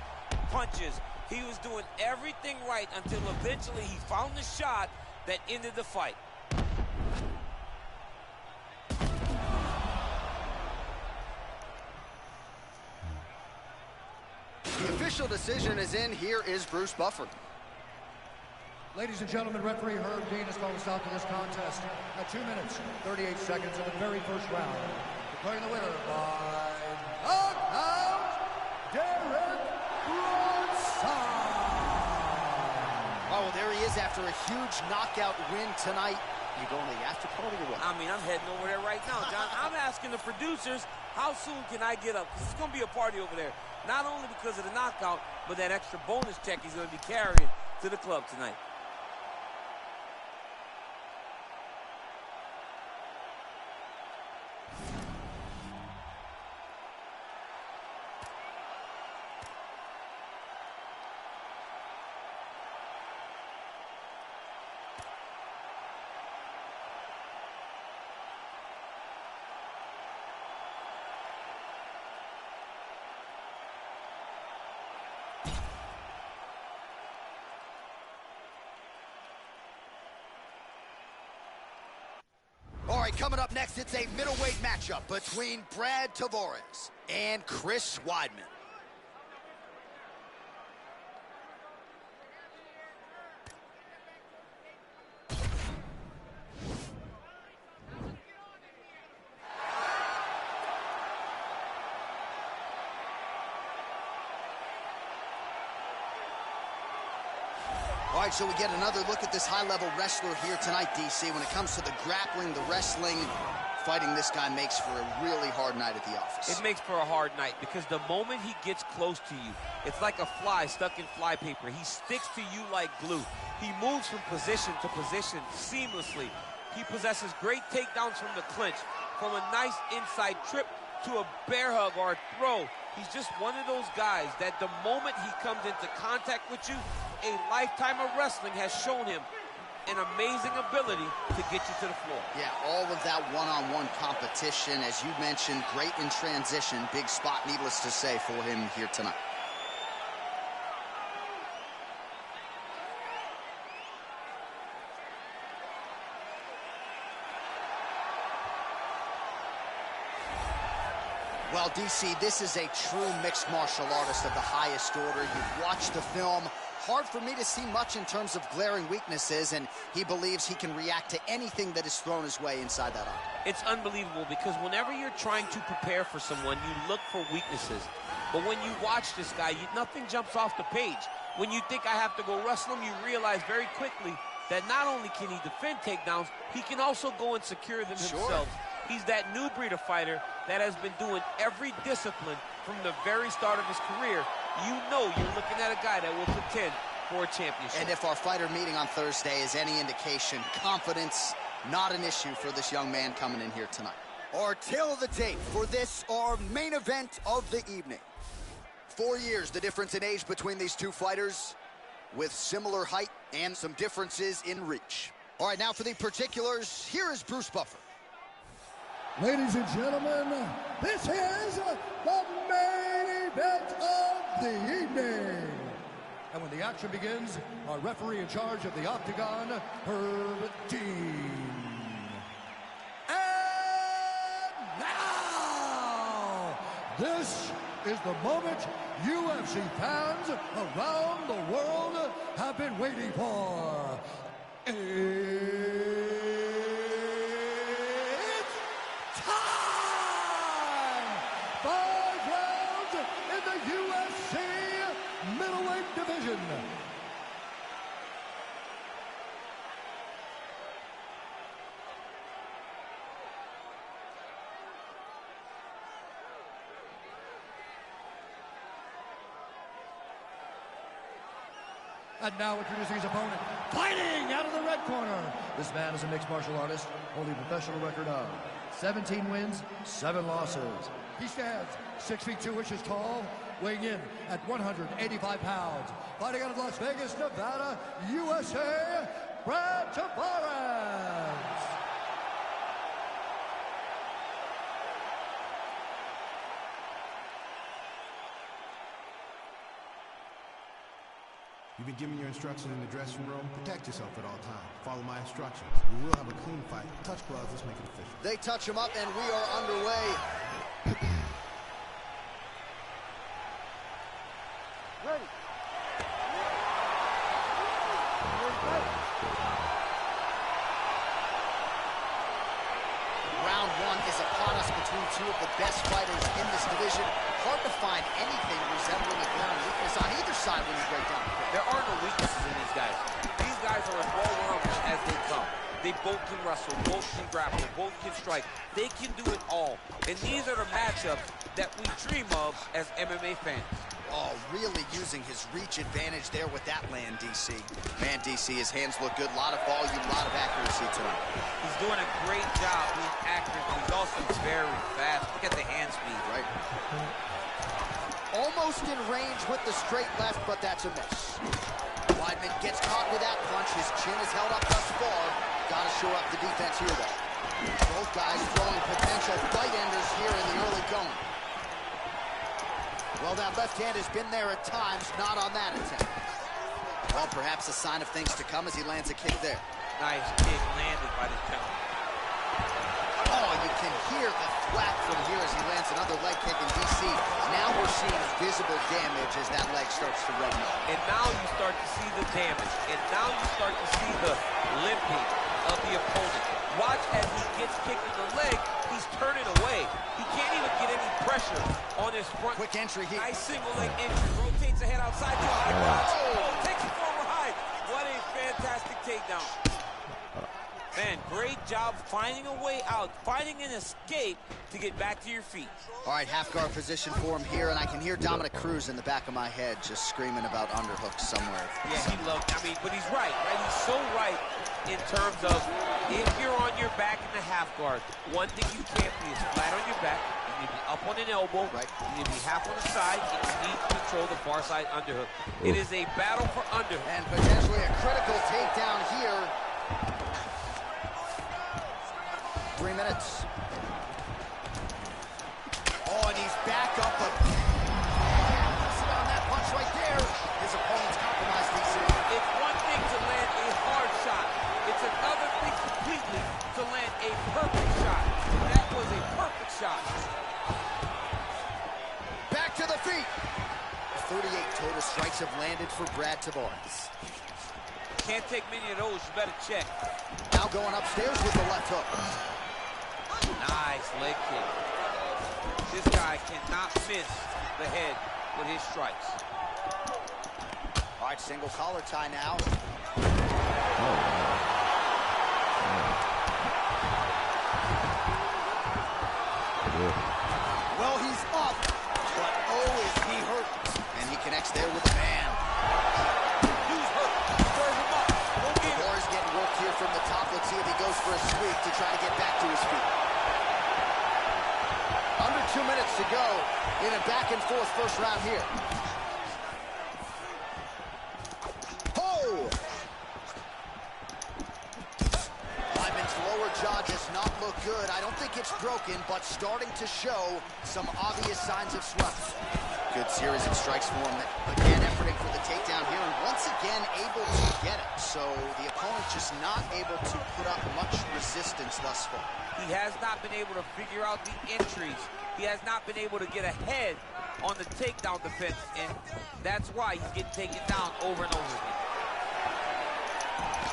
punches. He was doing everything right until eventually he found the shot that ended the fight. The official decision is in. Here is Bruce Buffer. Ladies and gentlemen, referee Herb Dean has called a stop to this contest at 2 minutes, 38 seconds of the very first round. Declaring the winner by knockout, is after a huge knockout win tonight. You going to the after party or what? I mean, I'm heading over there right now, John. I'm asking the producers, how soon can I get up? Because it's going to be a party over there. Not only because of the knockout, but that extra bonus check he's going to be carrying to the club tonight. All right, coming up next, it's a middleweight matchup between Brad Tavares and Chris Weidman. All right, so we get another look at this high-level wrestler here tonight, DC. When it comes to the grappling, the wrestling, fighting this guy makes for a really hard night at the office. It makes for a hard night because the moment he gets close to you, it's like a fly stuck in flypaper. He sticks to you like glue. He moves from position to position seamlessly. He possesses great takedowns from the clinch, from a nice inside trip to a bear hug or a throw. He's just one of those guys that the moment he comes into contact with you, a lifetime of wrestling has shown him an amazing ability to get you to the floor. Yeah, all of that one-on-one competition, as you mentioned, great in transition. Big spot, needless to say, for him here tonight. Well, DC, this is a true mixed martial artist of the highest order. You've watched the film. Hard for me to see much in terms of glaring weaknesses, and he believes he can react to anything that is thrown his way inside that octagon. It's unbelievable because whenever you're trying to prepare for someone, you look for weaknesses. But when you watch this guy, nothing jumps off the page. When you think I have to go wrestle him, you realize very quickly that not only can he defend takedowns, he can also go and secure them himself. He's that new breed of fighter that has been doing every discipline from the very start of his career. You know you're looking at a guy that will contend for a championship. And if our fighter meeting on Thursday is any indication, confidence, not an issue for this young man coming in here tonight. Our tail of the tape for this, our main event of the evening. 4 years, the difference in age between these two fighters, with similar height and some differences in reach. All right, now for the particulars, here is Bruce Buffer. Ladies and gentlemen, this is the main event of the evening. And when the action begins, our referee in charge of the octagon, Herb Dean. And now, this is the moment UFC fans around the world have been waiting for. UFC Middleweight Division. And now introducing his opponent, fighting out of the red corner. This man is a mixed martial artist, holding a professional record of 17 wins, 7 losses. He stands 6 feet 2 inches tall, weighing in at 185 pounds. Fighting out of Las Vegas, Nevada, USA, Brad Tavares. You've been given your instructions in the dressing room. Protect yourself at all times. Follow my instructions. We will have a clean fight. Touch gloves, let's make it official. They touch him up, and we are underway. Ready. Round one is upon us between two of the best fighters in this division. Hard to find anything resembling a glaring weakness on either side when you break down. There are no weaknesses in these guys. These guys are as well-rounded as they come. They both can wrestle, both can grapple, both can strike. They can do it all. And these are the matchups that we dream of as MMA fans. Oh, really using his reach advantage there with that land, DC. Man, DC, his hands look good. A lot of volume, a lot of accuracy tonight. He's doing a great job being accurate, but he's also very fast. Look at the hand speed. Right. Almost in range with the straight left, but that's a miss. Weidman gets caught with that punch. His chin is held up thus far. Got to shore up the defense here, though. Both guys throwing potential fight enders here in the early going. Well, that left hand has been there at times, not on that attempt. Well, perhaps a sign of things to come as he lands a kick there. Nice kick landed by the counter. Oh, you can hear the thwack from here as he lands another leg kick in DC. Now we're seeing visible damage as that leg starts to redden up. And now you start to see the damage. And now you start to see the limping of the opponent. Watch as he gets kicked in the leg, he's turning away. He can't even get any pressure on his front. Quick entry here. Nice single leg entry. Rotates ahead outside to a high punch. Oh, takes it forward high. What a fantastic takedown. Man, great job finding a way out, finding an escape to get back to your feet. All right, half guard position for him here, and I can hear Dominic Cruz in the back of my head just screaming about underhooks somewhere. Yeah, he loved, I mean, but he's right? He's so right in terms of if you're on your back in the half guard, one thing you can't be is flat on your back. You need to be up on an elbow. Right. You need to be half on the side, and you need to control the far side underhook. It is a battle for underhook. And potentially a critical takedown here. 3 minutes. Oh, and he's back up. Sit on that punch right there. His opponent's compromised, DC. It's one thing to land a hard shot. It's another thing completely to land a perfect shot. That was a perfect shot. Back to the feet. 38 total strikes have landed for Brad Tavares. Can't take many of those. You better check. Now going upstairs with the left hook. Nice leg kick. This guy cannot miss the head with his strikes. All right, single collar tie now. Well, he's up, but oh, is he hurt. And he connects there with the man. Who's hurt? Serve him up. Tavares getting work here from the top. Let's see if he goes for a sweep to try to get back to his feet. Under 2 minutes to go in a back-and-forth first round here. Oh! Weidman's lower jaw does not look good. I don't think it's broken, but starting to show some obvious signs of swelling. Good series of strikes for him. Again, efforting for the takedown here, and once again able to get it. So the opponent just not able to put up much resistance thus far. He has not been able to figure out the entries. He has not been able to get ahead on the takedown defense, and that's why he's getting taken down over and over again.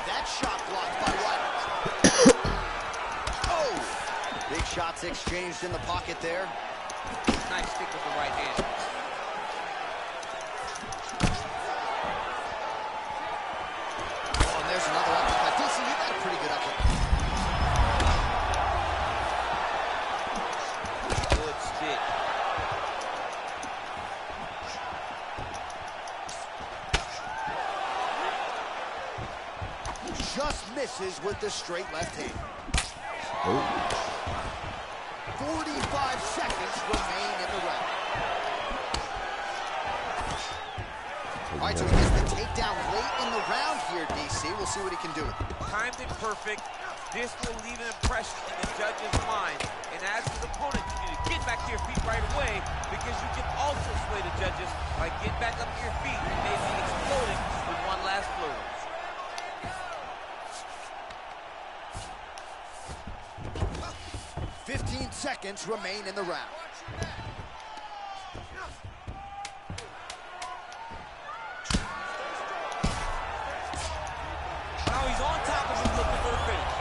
That shot blocked by Weidman. Oh! Big shots exchanged in the pocket there. Nice stick with the right hand. Oh, and there's another uppercut. DC, you got a pretty good uppercut. Good stick. Just misses with the straight left hand. 45 seconds remain in the round. All right, so he gets the takedown late in the round here, DC. We'll see what he can do. Timed it perfect. This will leave an impression in the judge's mind. And as his opponent, you need to get back to your feet right away, because you can also sway the judges by getting back up to your feet and maybe exploding with one last flurry. 15 seconds remain in the round. Now he's on top of him looking for a finish.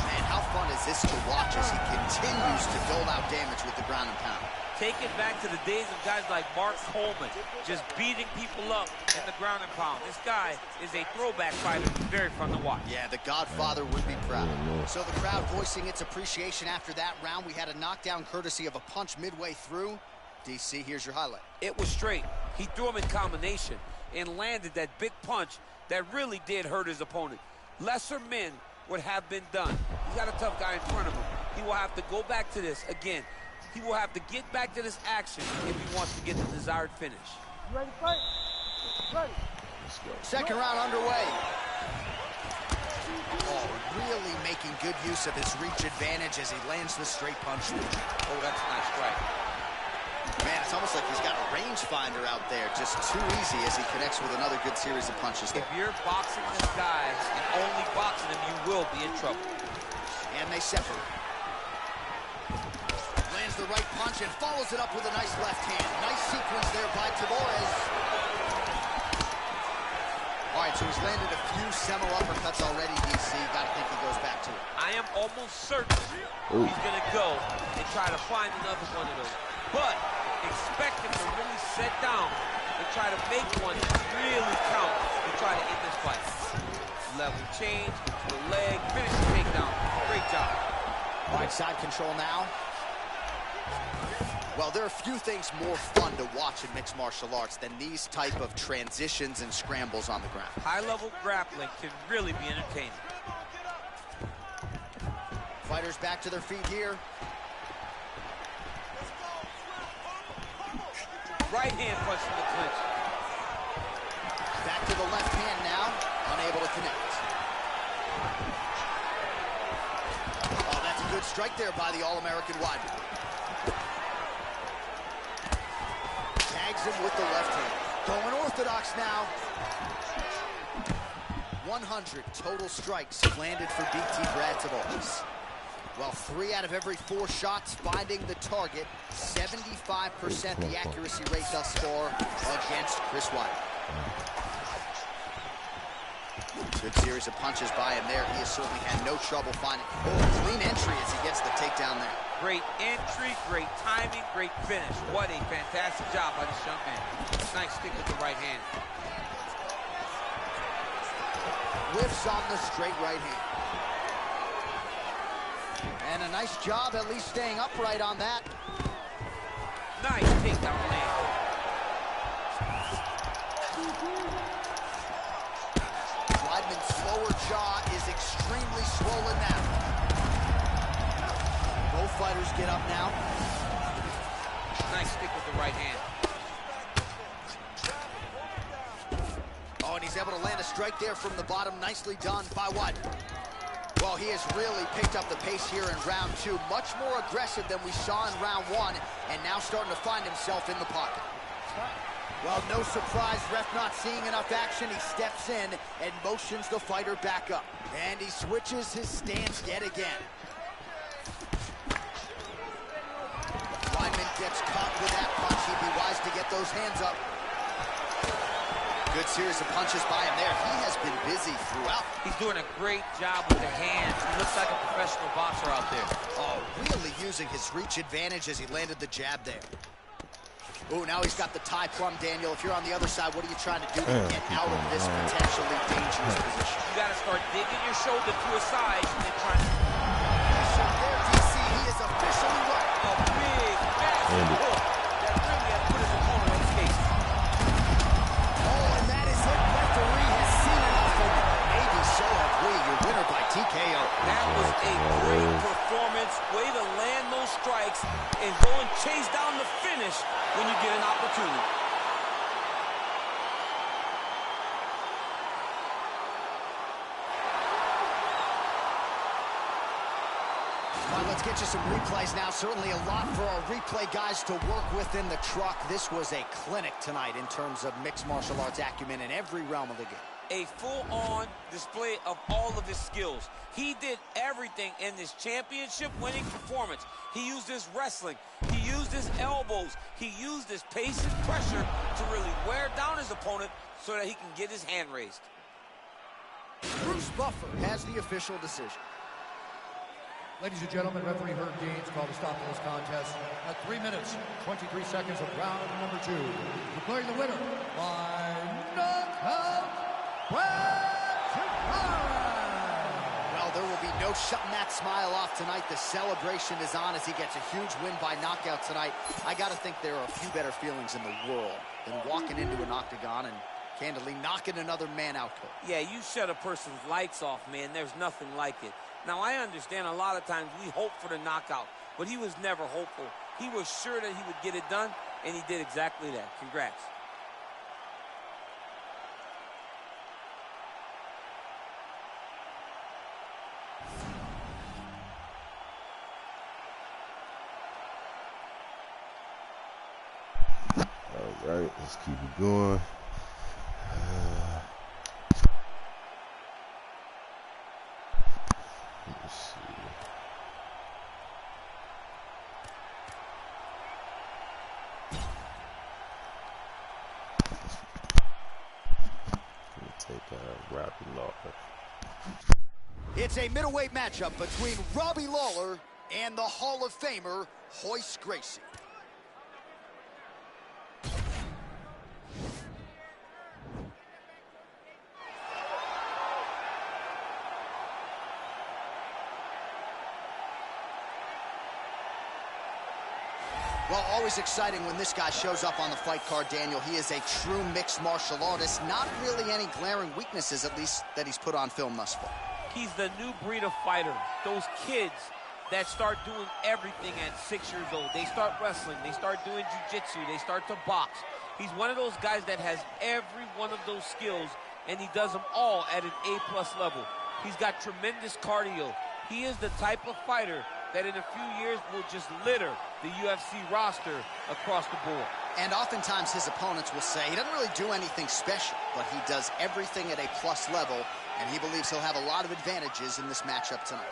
Man, how far fun is this to watch as he continues to dole out damage with the ground and pound. Take it back to the days of guys like Mark Coleman, just beating people up in the ground and pound. This guy is a throwback fighter. Very fun to watch. Yeah, the Godfather would be proud. So the crowd voicing its appreciation after that round. We had a knockdown courtesy of a punch midway through. DC, here's your highlight. It was straight. He threw him in combination and landed that big punch that really did hurt his opponent. Lesser men would have been done. He's got a tough guy in front of him. He will have to go back to this again. He will have to get back to this action if he wants to get the desired finish. You ready to fight? Ready. Let's go. Second round underway. Oh, really making good use of his reach advantage as he lands the straight punch. Oh, that's a nice strike. Man, it's almost like he's got a rangefinder out there. Just too easy as he connects with another good series of punches. If you're boxing this guy and only boxing him, you will be in trouble. And they separate. Lands the right punch and follows it up with a nice left hand. Nice sequence there by Tavares. All right, so he's landed a few seminal uppercuts already, DC. Gotta think he goes back to it. I am almost certain he's going to go and try to find another one of those. But expect him to really sit down and try to make one really count to try to end this fight. Level change to the leg, finish the takedown. Great job. All right, side control now. Well, there are few things more fun to watch in mixed martial arts than these type of transitions and scrambles on the ground. High-level grappling can really be entertaining. Fighters back to their feet here. Right hand punch in the clinch. Back to the left hand now, unable to connect. Oh, that's a good strike there by the All-American Weidman. Tags him with the left hand. Going orthodox now. 100 total strikes landed for BT Brad Tavares. Well, 3 out of every 4 shots finding the target. 75% the accuracy rate thus far against Chris Weidman. Good series of punches by him there. He has certainly had no trouble finding. Oh, clean entry as he gets the takedown there. Great entry, great timing, great finish. What a fantastic job by this young man. Nice stick with the right hand. Whiffs on the straight right hand. And a nice job at least staying upright on that. Nice takedown land. Weidman's lower jaw is extremely swollen now. Both fighters get up now. Nice stick with the right hand. Oh, and he's able to land a strike there from the bottom. Nicely done by Weidman. Well, he has really picked up the pace here in round 2. Much more aggressive than we saw in round 1, and now starting to find himself in the pocket. Well, no surprise, ref not seeing enough action. He steps in and motions the fighter back up. And he switches his stance yet again. Weidman gets caught with that punch. He'd be wise to get those hands up. Good series of punches by him there. He has been busy throughout. He's doing a great job with the hands. He looks like a professional boxer out there. Oh, really using his reach advantage as he landed the jab there. Oh, now he's got the tie plum, Daniel. If you're on the other side, what are you trying to do to get out of this potentially dangerous position? You got to start digging your shoulder to a side and then trying to... So there, DC, he is officially right. A big, massive hook that really has put his opponent on skates. Oh, and that is it. Referee has seen enough, and maybe so have we. Your winner by TKO. That was a great performance. Way to land those strikes and go and chase down the finish when you get an opportunity. All right, let's get you some replays now. Certainly a lot for our replay guys to work with in the truck. This was a clinic tonight in terms of mixed martial arts acumen in every realm of the game. A full-on display of all of his skills. He did everything in this championship-winning performance. He used his wrestling. He used his elbows. He used his pace and pressure to really wear down his opponent so that he can get his hand raised. Bruce Buffer has the official decision. Ladies and gentlemen, referee Herb Deans called a stop to this contest at 3 minutes, 23 seconds of round number 2. Declaring the winner by knockout, Well, there will be no shutting that smile off tonight. The celebration is on as he gets a huge win by knockout tonight. I got to think there are a few better feelings in the world than walking into an octagon and candidly knocking another man out cold. Yeah, you shut a person's lights off, man. There's nothing like it. Now, I understand a lot of times we hope for the knockout, but he was never hopeful. He was sure that he would get it done, and he did exactly that. Congrats. All right, let's keep it going. Let's see. Take Robbie Lawler. It's a middleweight matchup between Robbie Lawler and the Hall of Famer, Royce Gracie. Well, always exciting when this guy shows up on the fight card, Daniel. He is a true mixed martial artist. Not really any glaring weaknesses, at least, that he's put on film thus far. He's the new breed of fighter. Those kids that start doing everything at 6 years old. They start wrestling. They start doing jiu-jitsu. They start to box. He's one of those guys that has every one of those skills, and he does them all at an A+ level. He's got tremendous cardio. He is the type of fighter that in a few years will just litter the UFC roster across the board. And oftentimes his opponents will say he doesn't really do anything special, but he does everything at a plus level, and he believes he'll have a lot of advantages in this matchup tonight.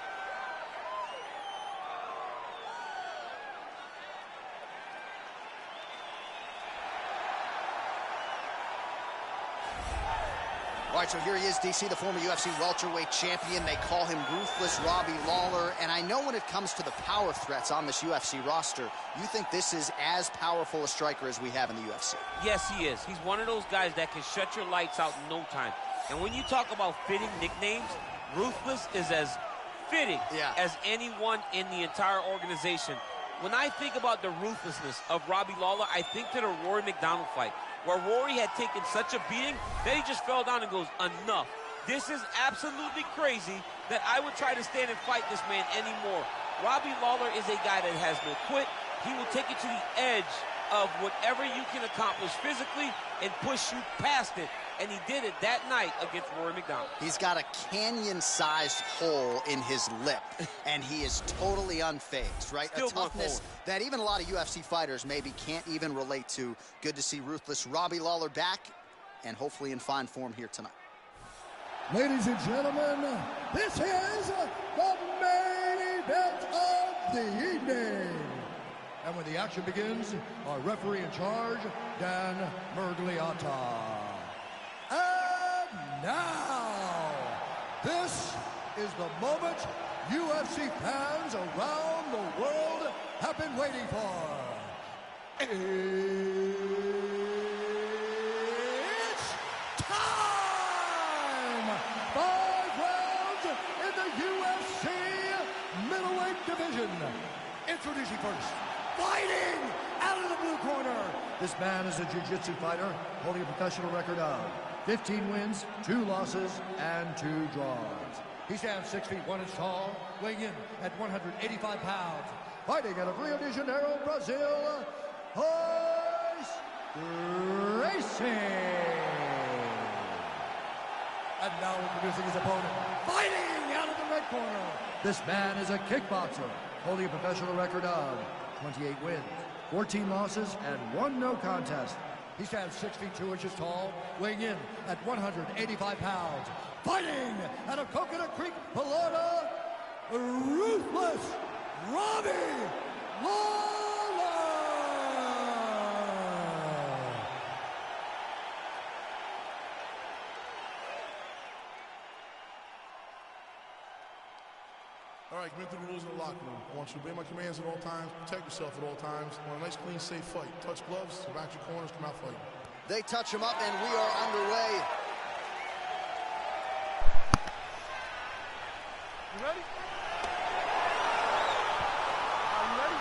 All right, so here he is, DC, the former UFC welterweight champion. They call him Ruthless Robbie Lawler. And I know when it comes to the power threats on this UFC roster, you think this is as powerful a striker as we have in the UFC. Yes, he is. He's one of those guys that can shut your lights out in no time. And when you talk about fitting nicknames, Ruthless is as fitting as anyone in the entire organization. When I think about the ruthlessness of Robbie Lawler, I think to the Rory McDonald fight, where Rory had taken such a beating that he just fell down and goes, enough. This is absolutely crazy that I would try to stand and fight this man anymore. Robbie Lawler is a guy that has no quit. He will take it to the edge of whatever you can accomplish physically and push you past it. And he did it that night against Rory McDonald. He's got a canyon-sized hole in his lip, and he is totally unfazed, right? Still a toughness that even a lot of UFC fighters maybe can't even relate to. Good to see Ruthless Robbie Lawler back, and hopefully in fine form here tonight. Ladies and gentlemen, this is the main event of the evening. And when the action begins, our referee in charge, Dan Mergliata. And now, this is the moment UFC fans around the world have been waiting for. It's time! 5 rounds in the UFC middleweight division. Introducing first, fighting out of the blue corner. This man is a jiu-jitsu fighter holding a professional record of 15 wins, 2 losses, and 2 draws. He stands 6 feet 1 inch tall, weighing in at 185 pounds. Fighting out of Rio de Janeiro, Brazil, Royce Gracie. And now introducing his opponent, fighting out of the red corner. This man is a kickboxer, holding a professional record of 28 wins, 14 losses, and 1 no contest. He stands 6 feet 2 inches tall, weighing in at 185 pounds. Fighting out of Coconut Creek, Florida, Ruthless Robbie Lawler. All right, commit to the rules in the locker room. I want you to obey my commands at all times, protect yourself at all times. I want a nice, clean, safe fight. Touch gloves, back your corners, come out fighting. They touch him up, and we are underway. You ready? Are you ready?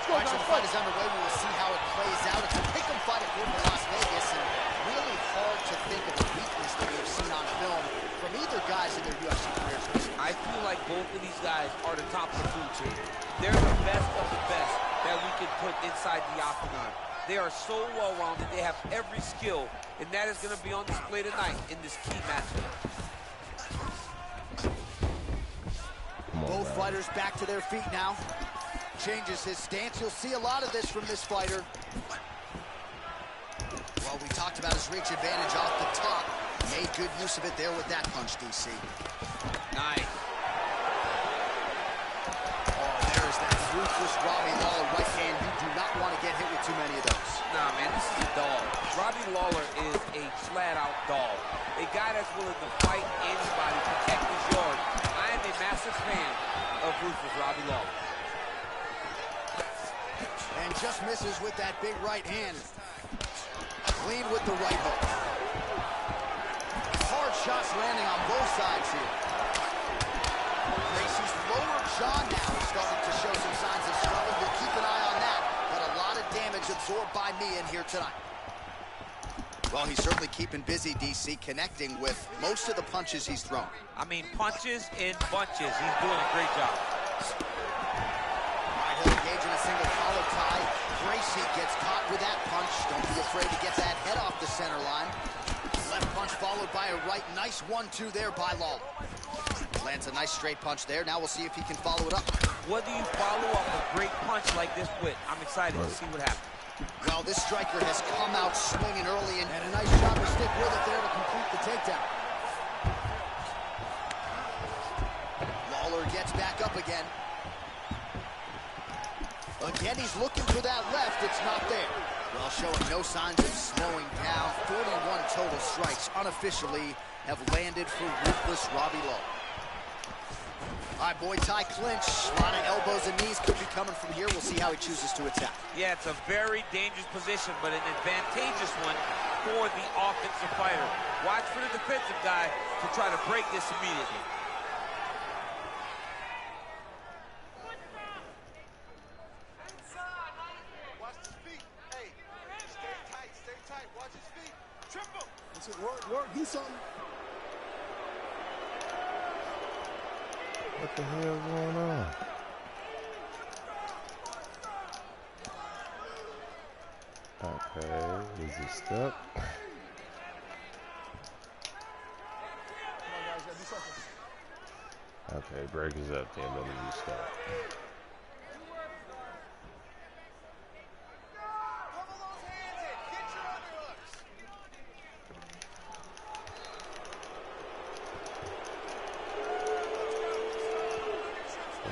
All right, so the fight is underway. We will see how it plays out. It's a pick-em fight at Home in Las Vegas, and really hard to think of a weakness that we've seen on film from either guys in their UFC careers. I feel like both of these guys are the top of the food chain. They're the best of the best that we can put inside the octagon. They are so well-rounded. They have every skill, and that is going to be on display tonight in this key matchup. Both fighters back to their feet now. Changes his stance. You'll see a lot of this from this fighter. Well, we talked about his reach advantage off the top. Made good use of it there with that punch, DC. Nice. Oh, there's that ruthless Robbie Lawler right hand. You do not want to get hit with too many of those. Nah, man, this is a dog. Robbie Lawler is a flat-out dog. A guy that's willing to fight anybody, protect his yard. I am a massive fan of ruthless Robbie Lawler. And just misses with that big right hand. Clean with the right hook. Hard shots landing on both sides here. Gracie's lower jaw now is starting to show some signs of swelling. We'll keep an eye on that. But a lot of damage absorbed by me in here tonight. Well, he's certainly keeping busy, DC, connecting with most of the punches he's thrown. I mean, punches in bunches. He's doing a great job. He'll engage in a single collar tie. Gracie gets caught with that punch. Don't be afraid to get that head off the center line. Left punch followed by a right. Nice 1-2 there by Lawler. Lands a nice straight punch there. Now we'll see if he can follow it up. What do you follow up a great punch like this with? I'm excited to see what happens. Well, this striker has come out swinging early, and a nice job to stick with it there to complete the takedown. Lawler gets back up again. Again, he's looking for that left. It's not there. Well, showing no signs of slowing down. 41 total strikes unofficially have landed for ruthless Robbie Lawler. All right, Muay Thai clinch. A lot of elbows and knees could be coming from here. We'll see how he chooses to attack. Yeah, it's a very dangerous position, but an advantageous one for the offensive fighter. Watch for the defensive guy to try to break this immediately. Work, do something. What the hell is going on? Okay, is he stuck? Okay, break is up then, let me restart.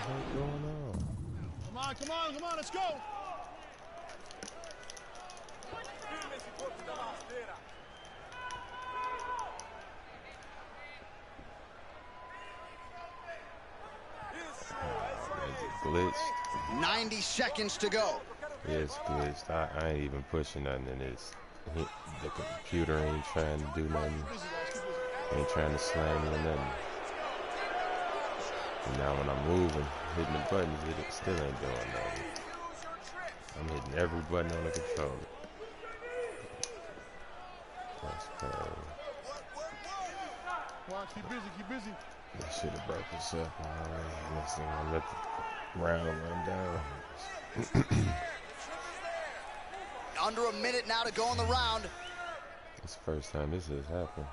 What's going on? Come on, let's go. Glitched. 90 seconds to go. Yeah, it's glitched. I ain't even pushing nothing, and the computer ain't trying to do nothing. Ain't trying to slam me or nothing. And now when I'm moving, hitting the buttons, it still ain't doing nothing. I'm hitting every button on the controller. That's crazy. Watch, keep busy. I should have broke this up already. Next thing I let the round run down. Under a minute now to go in the round. It's the first time this has happened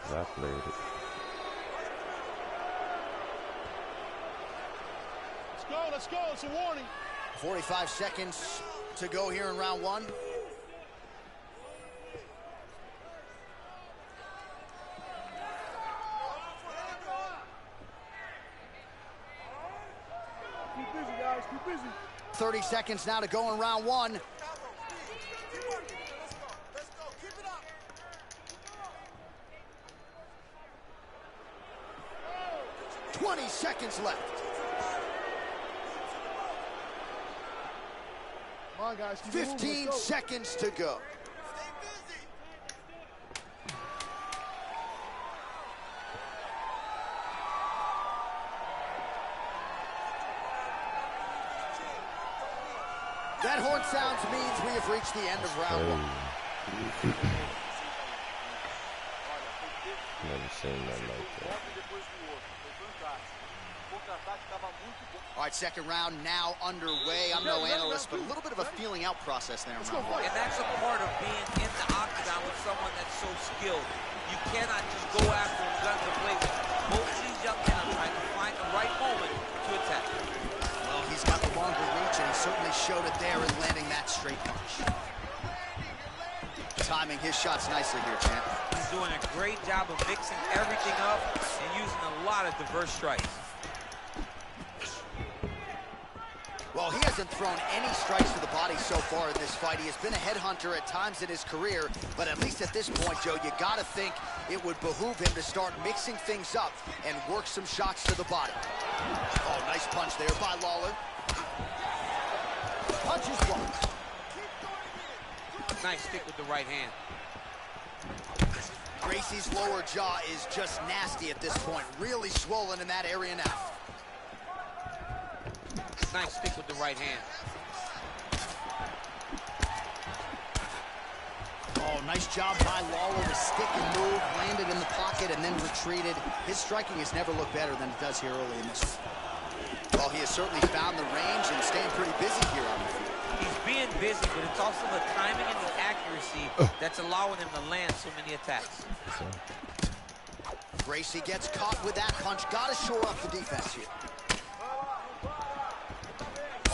since I played it. Let's go, it's a warning. 45 seconds to go here in round one. Keep busy, guys, keep busy. 30 seconds now to go in round one. 20 seconds left. Come on, guys. 15 seconds to go. That horn sounds means we have reached the end of round one. Never seen nothing like that. All right, second round now underway. I'm no analyst, but a little bit of a feeling out process there in round one. And that's a part of being in the octagon with someone that's so skilled. You cannot just go after him guns blazing. Both of these young men are trying to find the right moment to attack. Well, he's got the longer reach, and he certainly showed it there in landing that straight punch. Timing his shots nicely here, champ. He's doing a great job of mixing everything up and using a lot of diverse strikes. Well, he hasn't thrown any strikes to the body so far in this fight. He has been a headhunter at times in his career, but at least at this point, Joe, you gotta think it would behoove him to start mixing things up and work some shots to the body. Oh, nice punch there by Lawler. Punch is blocked. Nice stick with the right hand. Gracie's lower jaw is just nasty at this point. Really swollen in that area now. Nice stick with the right hand. Oh, nice job by Lawler to stick and move, landed in the pocket, and then retreated. His striking has never looked better than it does here early in this one. Well, he has certainly found the range and staying pretty busy here on the field. He's being busy, but it's also the timing and the accuracy that's allowing him to land so many attacks. Gracie gets caught with that punch. Got to shore up the defense here.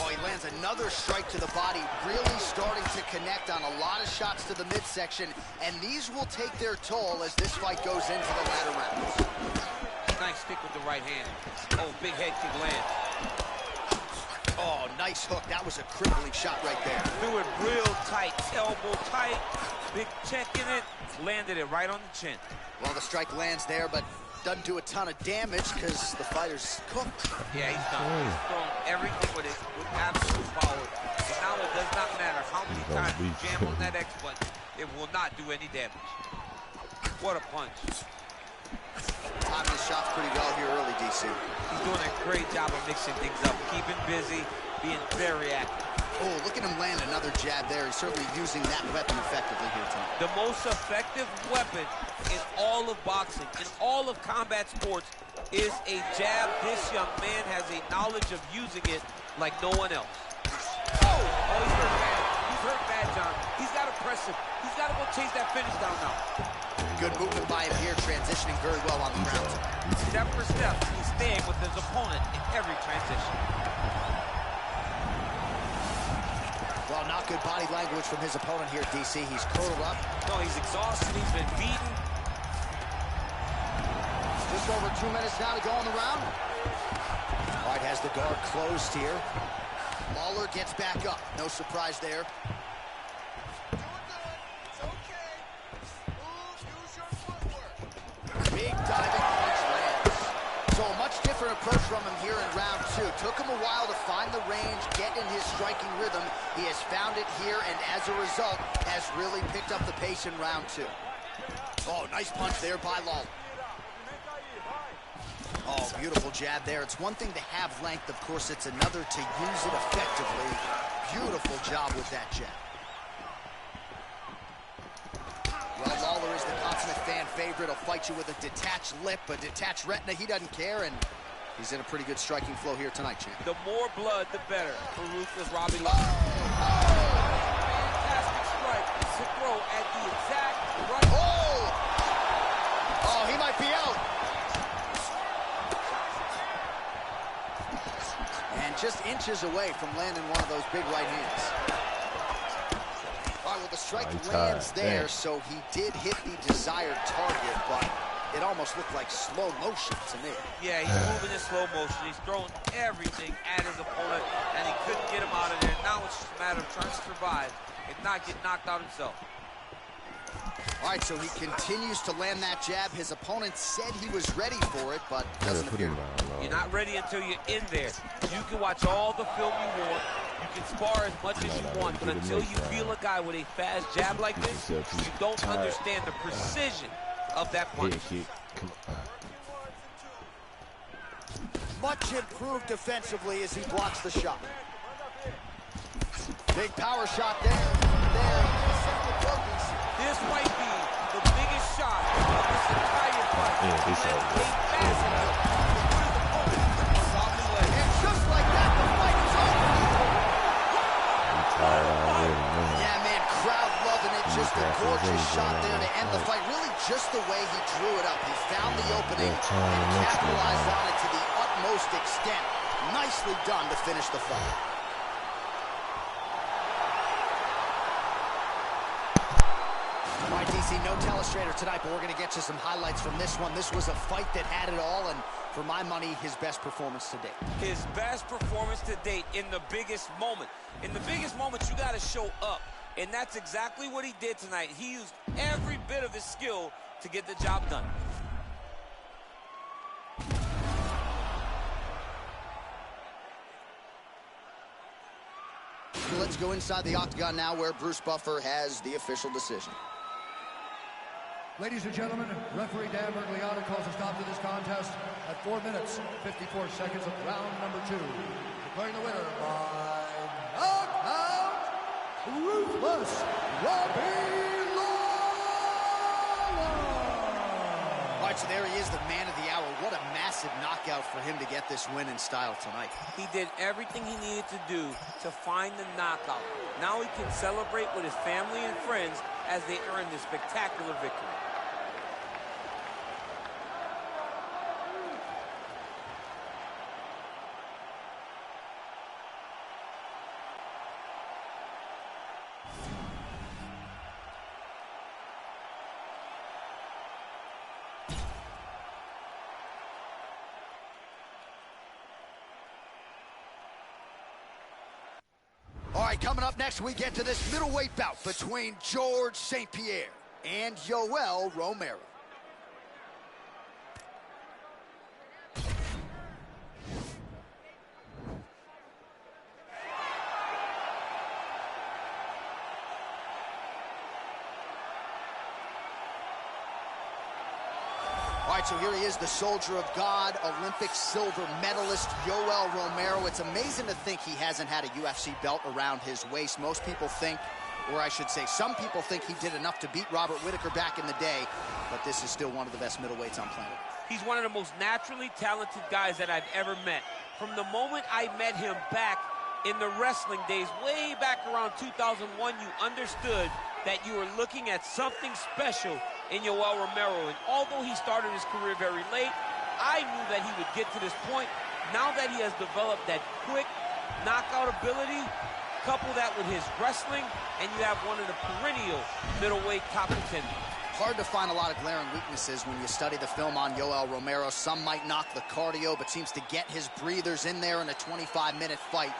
Oh, he lands another strike to the body, really starting to connect on a lot of shots to the midsection, and these will take their toll as this fight goes into the latter rounds. Nice stick with the right hand. Oh, big head kick lands. Oh, nice hook. That was a crippling shot right there. Threw it real tight, elbow tight, big check in it, landed it right on the chin. Well, the strike lands there, but doesn't do a ton of damage because the fighter's cooked. Yeah, he's done. He's thrown everything with absolute power. So now it does not matter how many times you jam on that X button, it will not do any damage. What a punch. Timing his shots pretty well here early, DC. He's doing a great job of mixing things up, keeping busy, being very active. Oh, look at him land another jab there. He's certainly using that weapon effectively here tonight. The most effective weapon in all of boxing, in all of combat sports, is a jab. This young man has a knowledge of using it like no one else. Oh, he's hurt bad. He's hurt bad, John. He's got to press him. He's got to go chase that finish down now. Good movement by him here, transitioning very well on the ground. Step for step, he's staying with his opponent in every transition. Well, not good body language from his opponent here, DC. He's curled up. No, he's exhausted. He's been beaten. Just over 2 minutes now to go in the round. All right, has the guard closed here. Lawler gets back up. No surprise there. Big diving punch lands. So a much different approach from him here in round two. Took him a while to find the range, get in his striking rhythm. He has found it here, and as a result, has really picked up the pace in round two. Oh, nice punch there by Lawler. Oh, beautiful jab there. It's one thing to have length, of course, it's another to use it effectively. Beautiful job with that jab. Well, Lawler is the consummate fan favorite. He'll fight you with a detached lip, a detached retina. He doesn't care, and he's in a pretty good striking flow here tonight, champ. The more blood, the better for ruthless Robbie Lawler. Fantastic strike to throw at the exact right. Oh, he might be out. And just inches away from landing one of those big right hands. All right, well, the strike lands there, so he did hit the desired target, but it almost looked like slow motion to me. Yeah, he's moving in slow motion. He's throwing everything at his opponent, and he couldn't get him out of there. Now it's just a matter of trying to survive and not get knocked out himself. All right, so he continues to land that jab. His opponent said he was ready for it, but doesn't appear. You're not ready until you're in there. You can watch all the film you want. You can spar as much as you want, but until you feel a guy with a fast jab like this, you don't understand the precision of that punch. Much improved defensively as he blocks the shot. Big power shot there. This might be the biggest shot of this entire fight. Yeah, Came fast enough to put his opponent on top of the leg. And just like that, the fight is over. Yeah, man, crowd loving it. Just a gorgeous shot there to end the fight. Really just the way he drew it up. He found the opening and capitalized on it to the utmost extent. Nicely done to finish the fight. All right, DC, no telestrator tonight, but we're going to get you some highlights from this one. This was a fight that had it all, and for my money, his best performance to date. His best performance to date in the biggest moment. In the biggest moment, you got to show up, and that's exactly what he did tonight. He used every bit of his skill to get the job done. Let's go inside the octagon now, where Bruce Buffer has the official decision. Ladies and gentlemen, referee Dan Mergliata calls a stop to this contest at 4 minutes, 54 seconds of round number 2. Declaring the winner by knockout, Ruthless Robbie Lawler. All right, so there he is, the man of the hour. What a massive knockout for him to get this win in style tonight. He did everything he needed to do to find the knockout. Now he can celebrate with his family and friends as they earn this spectacular victory. All right, coming up next, we get to this middleweight bout between George St. Pierre and Yoel Romero. All right, so here he is, the soldier of God, Olympic silver medalist, Yoel Romero. It's amazing to think he hasn't had a UFC belt around his waist. Most people think, or I should say, some people think he did enough to beat Robert Whittaker back in the day, but this is still one of the best middleweights on planet Earth. He's one of the most naturally talented guys that I've ever met. From the moment I met him back in the wrestling days, way back around 2001, you understood that you were looking at something special in Yoel Romero. And although he started his career very late, I knew that he would get to this point. Now that he has developed that quick knockout ability, couple that with his wrestling, and you have one of the perennial middleweight top contenders. Hard to find a lot of glaring weaknesses when you study the film on Yoel Romero. Some might knock the cardio, but seems to get his breathers in there in a 25-minute fight.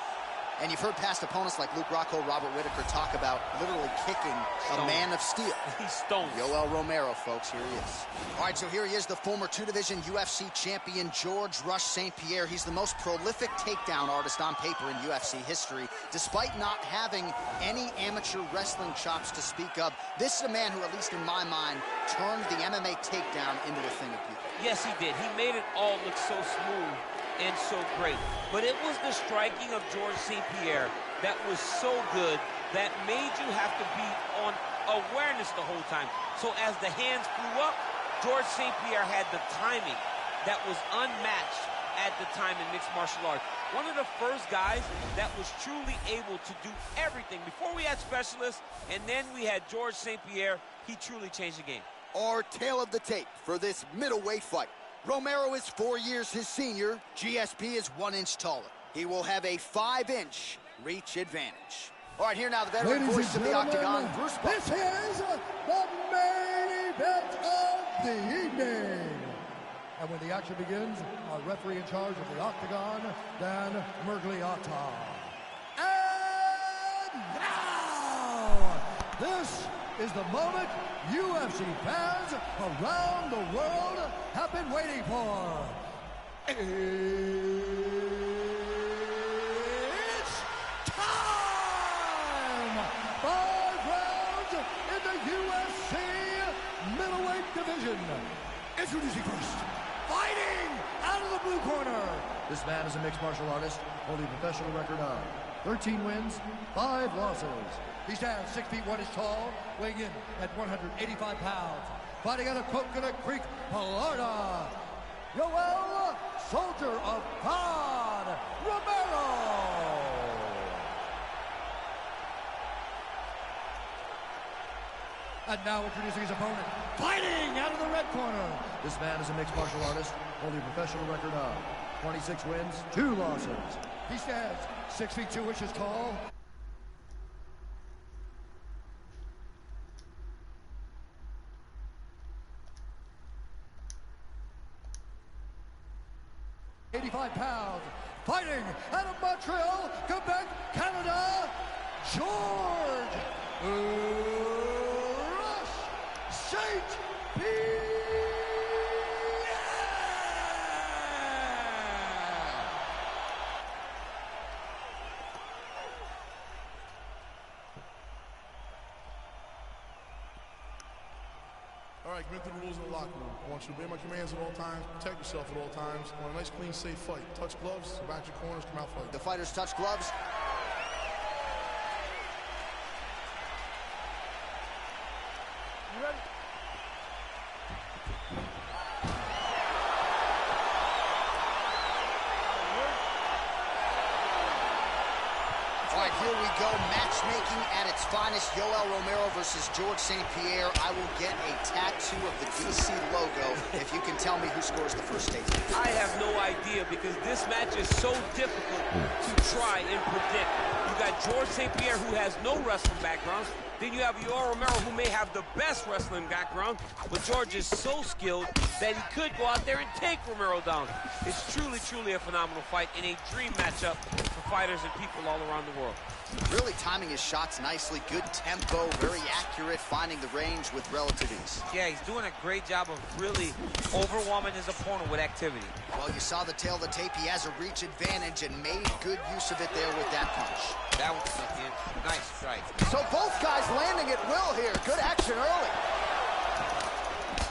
And you've heard past opponents like Luke Rockhold, Robert Whittaker talk about literally kicking a man of steel. He's stoned. Yoel Romero, folks, here he is. All right, so here he is, the former two-division UFC champion, George Rush St. Pierre. He's the most prolific takedown artist on paper in UFC history. Despite not having any amateur wrestling chops to speak of, this is a man who, at least in my mind, turned the MMA takedown into a thing of beauty. Yes, he did. He made it all look so smooth and so great. But it was the striking of George St. Pierre that was so good that made you have to be on awareness the whole time. So as the hands flew up, George St. Pierre had the timing that was unmatched at the time in mixed martial arts. One of the first guys that was truly able to do everything. Before we had specialists, and then we had George St. Pierre, he truly changed the game. Our tale of the tape for this middleweight fight. Romero is 4 years his senior. GSP is 1 inch taller. He will have a 5-inch reach advantage. All right, here now the veteran voice of the octagon, Bruce Buffer. This is the main event of the evening. And when the action begins, our referee in charge of the octagon, Dan Mergliata. And now, this is the moment UFC fans around the world have been waiting for. It's time! 5 rounds in the UFC middleweight division. Introducing first, fighting out of the blue corner. This man is a mixed martial artist, holding a professional record of 13 wins, 5 losses. He stands 6 feet 1 inch tall, weighing in at 185 pounds. Fighting out of Coconut Creek, Florida, Yoel Soldier of God Romero. And now introducing his opponent, fighting out of the red corner. This man is a mixed martial artist, holding a professional record of 26 wins, 2 losses. He stands 6 feet 2 inches tall. £85, fighting out of Montreal, Quebec, Canada, George Rush St. Pierre. All right, commit to the rules in the locker room. I want you to obey my commands at all times, protect yourself at all times. I want a nice, clean, safe fight. Touch gloves, back your corners, come out fight. The fighters touch gloves. You ready? All right, here we go. Matchmaking at its finest. Yoel Romero versus George St. Pierre. I will get a tattoo of the DC logo if you can tell me who scores the first stage. I have no idea because this match is so difficult to try and predict. You got George St. Pierre, who has no wrestling background. Then you have Yoel Romero, who may have the best wrestling background, but George is so skilled that he could go out there and take Romero down. It's truly, truly a phenomenal fight and a dream matchup for fighters and people all around the world. Really timing his shots nicely. Good tempo, very accurate, finding the range with relative ease. Yeah, he's doing a great job of really overwhelming his opponent with activity. Well, you saw the tail of the tape. He has a reach advantage and made good use of it there with that punch. That was a nice strike. So both guys landing at will here. Good action early.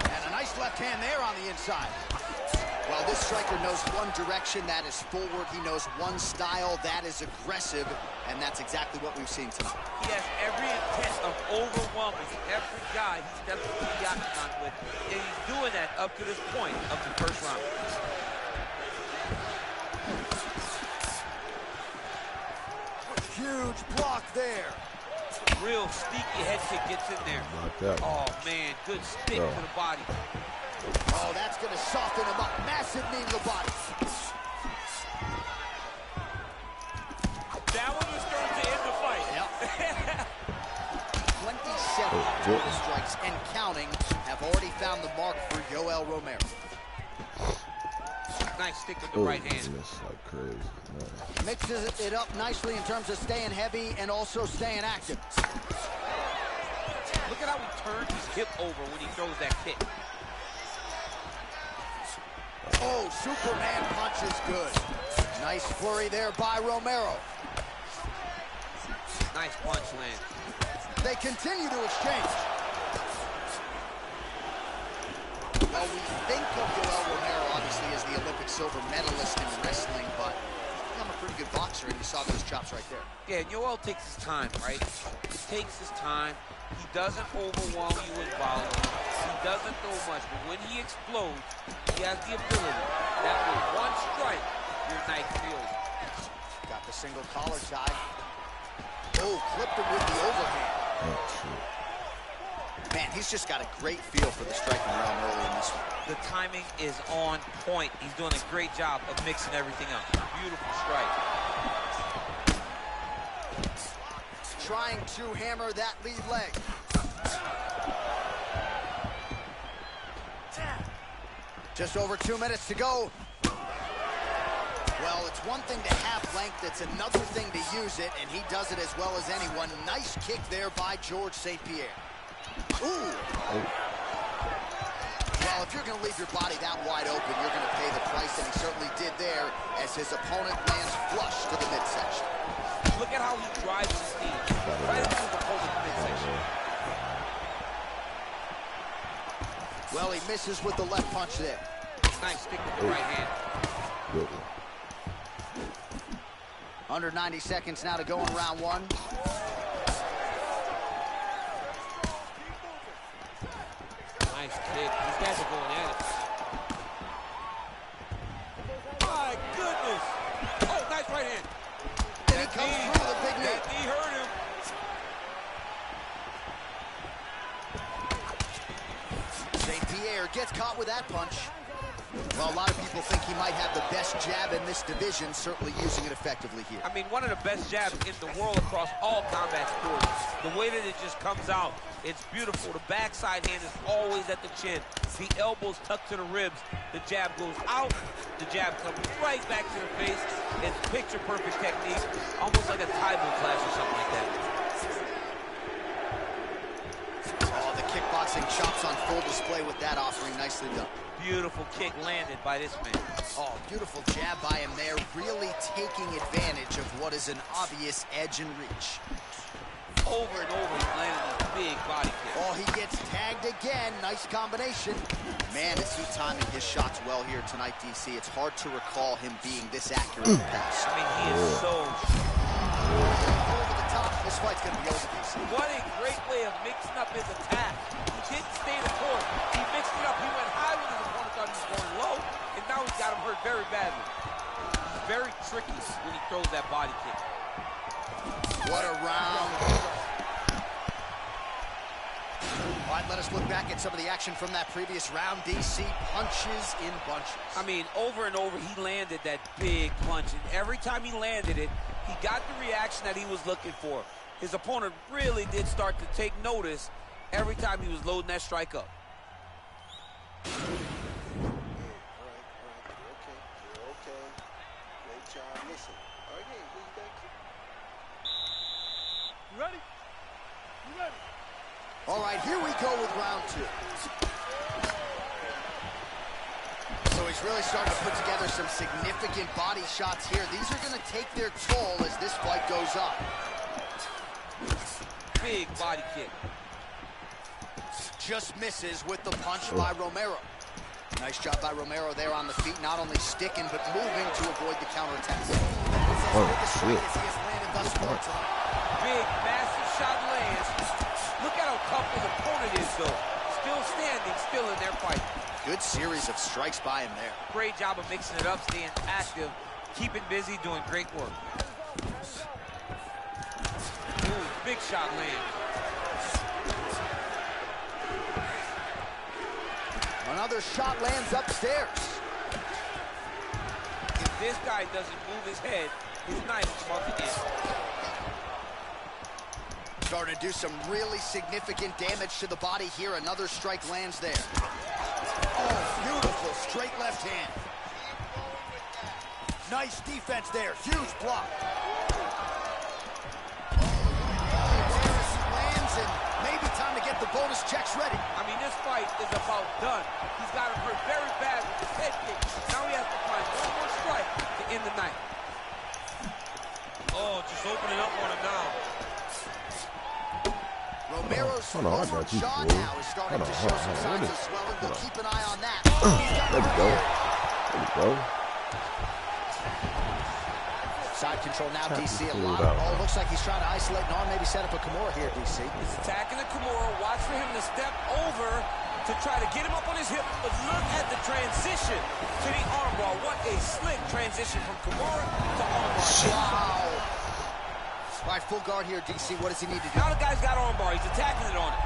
And a nice left hand there on the inside. Well, this striker knows one direction, that is forward. He knows one style, that is aggressive, and that's exactly what we've seen tonight. He has every intent of overwhelming every guy he steps into the octagon with, and he's doing that up to this point of the first round. Huge block there. Real sneaky head kick gets in there. Oh, man, good stick to the body. Oh, that's going to soften him up. Massive knee to the body. That one was going to end the fight. Yep. 27 total strikes and counting have already found the mark for Yoel Romero. Nice stick with the right hand. That's like crazy. Man. Mixes it up nicely in terms of staying heavy and also staying active. Look at how he turns his hip over when he throws that kick. Oh, Superman punch is good. Nice flurry there by Romero. Nice punch land. They continue to exchange. Well, we think of Yoel Romero, obviously, as the Olympic silver medalist in wrestling, but he's become a pretty good boxer, and you saw those chops right there. Yeah, Yoel takes his time, right? He takes his time. He doesn't overwhelm you with volume. He doesn't throw much, but when he explodes, he has the ability that with one strike, your night feels. Got the single collar tie. Oh, clipped him with the overhand. Oh, shit. Man, he's just got a great feel for the striking realm early in this one. The timing is on point. He's doing a great job of mixing everything up. Beautiful strike. Trying to hammer that lead leg. Just over 2 minutes to go. Well, it's one thing to have length, it's another thing to use it, and he does it as well as anyone. Nice kick there by George St. Pierre. Ooh. Oh. Well, if you're going to leave your body that wide open, you're going to pay the price, and he certainly did there as his opponent lands flush to the midsection. Look at how he drives his knee right into his opponent's midsection. Well, he misses with the left punch there. Nice stick with the right hand. Good. Under 90 seconds now to go in round one. Nice kick. These guys are going at it. My goodness. Oh, nice right hand. And he comes through with a big knee. That knee hurt him. St. Pierre gets caught with that punch. Well, a lot of people think he might have the best jab in this division, certainly using it effectively here. I mean, one of the best jabs in the world across all combat sports. The way that it just comes out, it's beautiful. The backside hand is always at the chin. The elbows tucked to the ribs. The jab goes out. The jab comes right back to the face. It's picture-perfect technique, almost like a Taibo clash or something like that. Oh, the kickboxing chops on full display with that offering. Nicely done. Beautiful kick landed by this man. Oh, beautiful jab by him there, really taking advantage of what is an obvious edge and reach. Over and over, he's landing these big body kicks. Oh, he gets tagged again. Nice combination. Man, is he timing his shots well here tonight, DC. It's hard to recall him being this accurate in the past. I mean, he is so... Over the top, this fight's going to be over, DC. What a great way of mixing up his attack. He didn't stay the course. He mixed it up. He went high when his opponent thought he was going low, and now he's got him hurt very badly. He's very tricky when he throws that body kick. What a round. All right, let us look back at some of the action from that previous round. DC punches in bunches. I mean, over and over, he landed that big punch, and every time he landed it, he got the reaction that he was looking for. His opponent really did start to take notice every time he was loading that strike up. All right, you're okay. Great job. Listen. All right, hey, who you back to? You ready? You ready? All right, here we go with round two. So he's really starting to put together some significant body shots here. These are going to take their toll as this fight goes on. Big body kick. Just misses with the punch by Romero. Nice job by Romero there on the feet, not only sticking, but moving to avoid the counterattack. Big, massive shot lands. Look at how tough his opponent is, though. Still standing, still in their fight. Good series of strikes by him there. Great job of mixing it up, staying active, keeping busy, doing great work. Ooh, big shot lands. Another shot lands upstairs. If this guy doesn't move his head, his knife is about to end. Starting to do some really significant damage to the body here. Another strike lands there. Oh, beautiful straight left hand. Nice defense there. Huge block. Harris lands, and maybe time to get the bonus checks ready. I mean, this fight is about done. He's got him hurt very bad with his head kick. Now he has to find one more strike to end the night. Oh, just opening up on him now. Romero's forward jaw now is starting to show some signs of swelling. We'll keep an eye on that. There we go. There we go. Side control now, DC. A lot of, oh, looks like he's trying to isolate an arm, maybe set up a Kimura here, DC. He's attacking the Kimura. Watch for him to step over to try to get him up on his hip. But look at the transition to the armbar. What a slick transition from Kimura to armbar. Wow. All right, full guard here, DC. What does he need to do? Now the guy's got armbar. He's attacking it on him.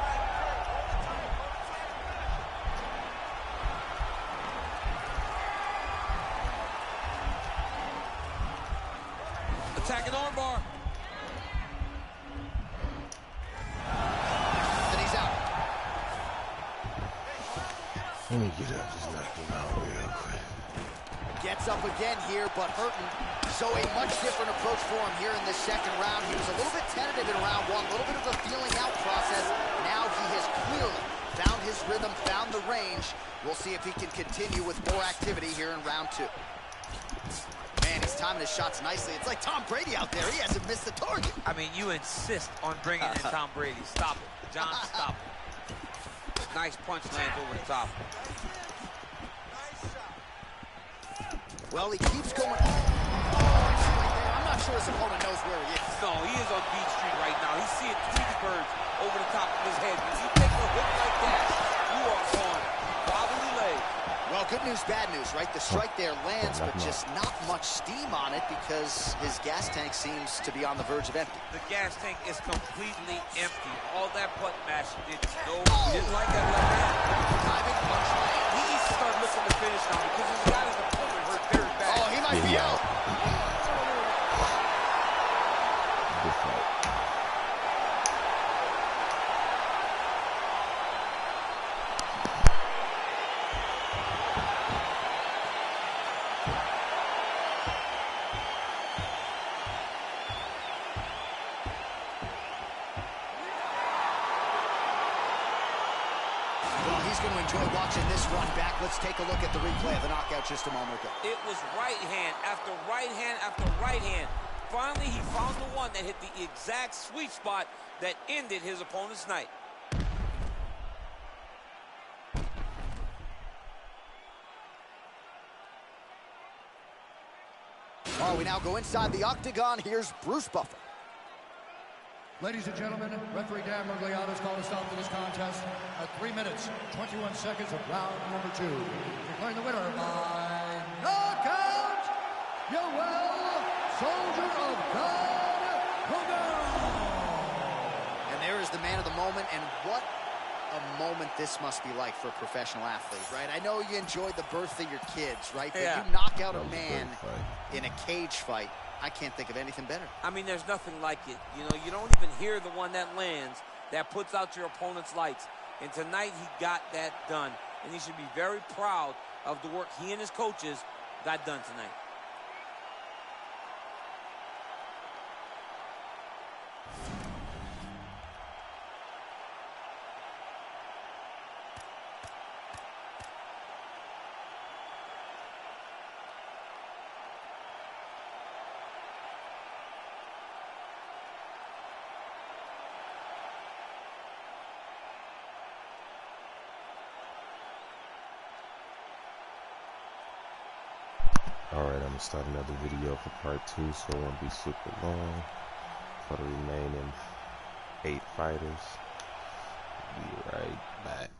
Attacking armbar. And he's out. Let me get up. Just knock him out real quick. Gets up again here, but hurting. So a much different approach for him here in this second round. He was a little bit tentative in round one, a little bit of a feeling out process. Now he has his rhythm, found the range. We'll see if he can continue with more activity here in round 2. Man, he's timing his shots nicely. It's like Tom Brady out there. He hasn't missed the target. I mean, you insist on bringing in Tom Brady. Stop it. John, stop it. Nice punch lands over the top. Well, he keeps going. I'm not sure his opponent knows where he is. No, he is on Beach Street right now. He's seeing Tweety birds over the top of his head. When you take a hook like that, you are on wobbly legs. Well, good news, bad news, right? The strike there lands, but just not much steam on it because his gas tank seems to be on the verge of empty. The gas tank is completely empty. All that butt mashing did no. He didn't like that left hand. Diving punch land. He needs to start looking to finish now because he's got his opponent hurt very bad. Oh, he might be out. Good fight. He's going to enjoy watching this run back. Let's take a look at the replay of the knockout just a moment ago. It was right hand after right hand after right hand. Finally, he found the one that hit the exact sweet spot that ended his opponent's night. All right, we now go inside the octagon. Here's Bruce Buffer. Ladies and gentlemen, referee Dan Mergliano's called a stop to this contest at 3 minutes, 21 seconds of round number 2. Declaring the winner by knockout, Yoel Soldier of God, Hogan. And there is the man of the moment, and what a moment this must be like for a professional athlete, right? I know you enjoyed the birth of your kids, right? But you knock out a man in a cage fight. I can't think of anything better. I mean, there's nothing like it. You know, you don't even hear the one that lands, that puts out your opponent's lights. And tonight, he got that done. And he should be very proud of the work he and his coaches got done tonight. Alright, I'm going to start another video for part 2, so it won't be super long. For the remaining 8 fighters. Be right back.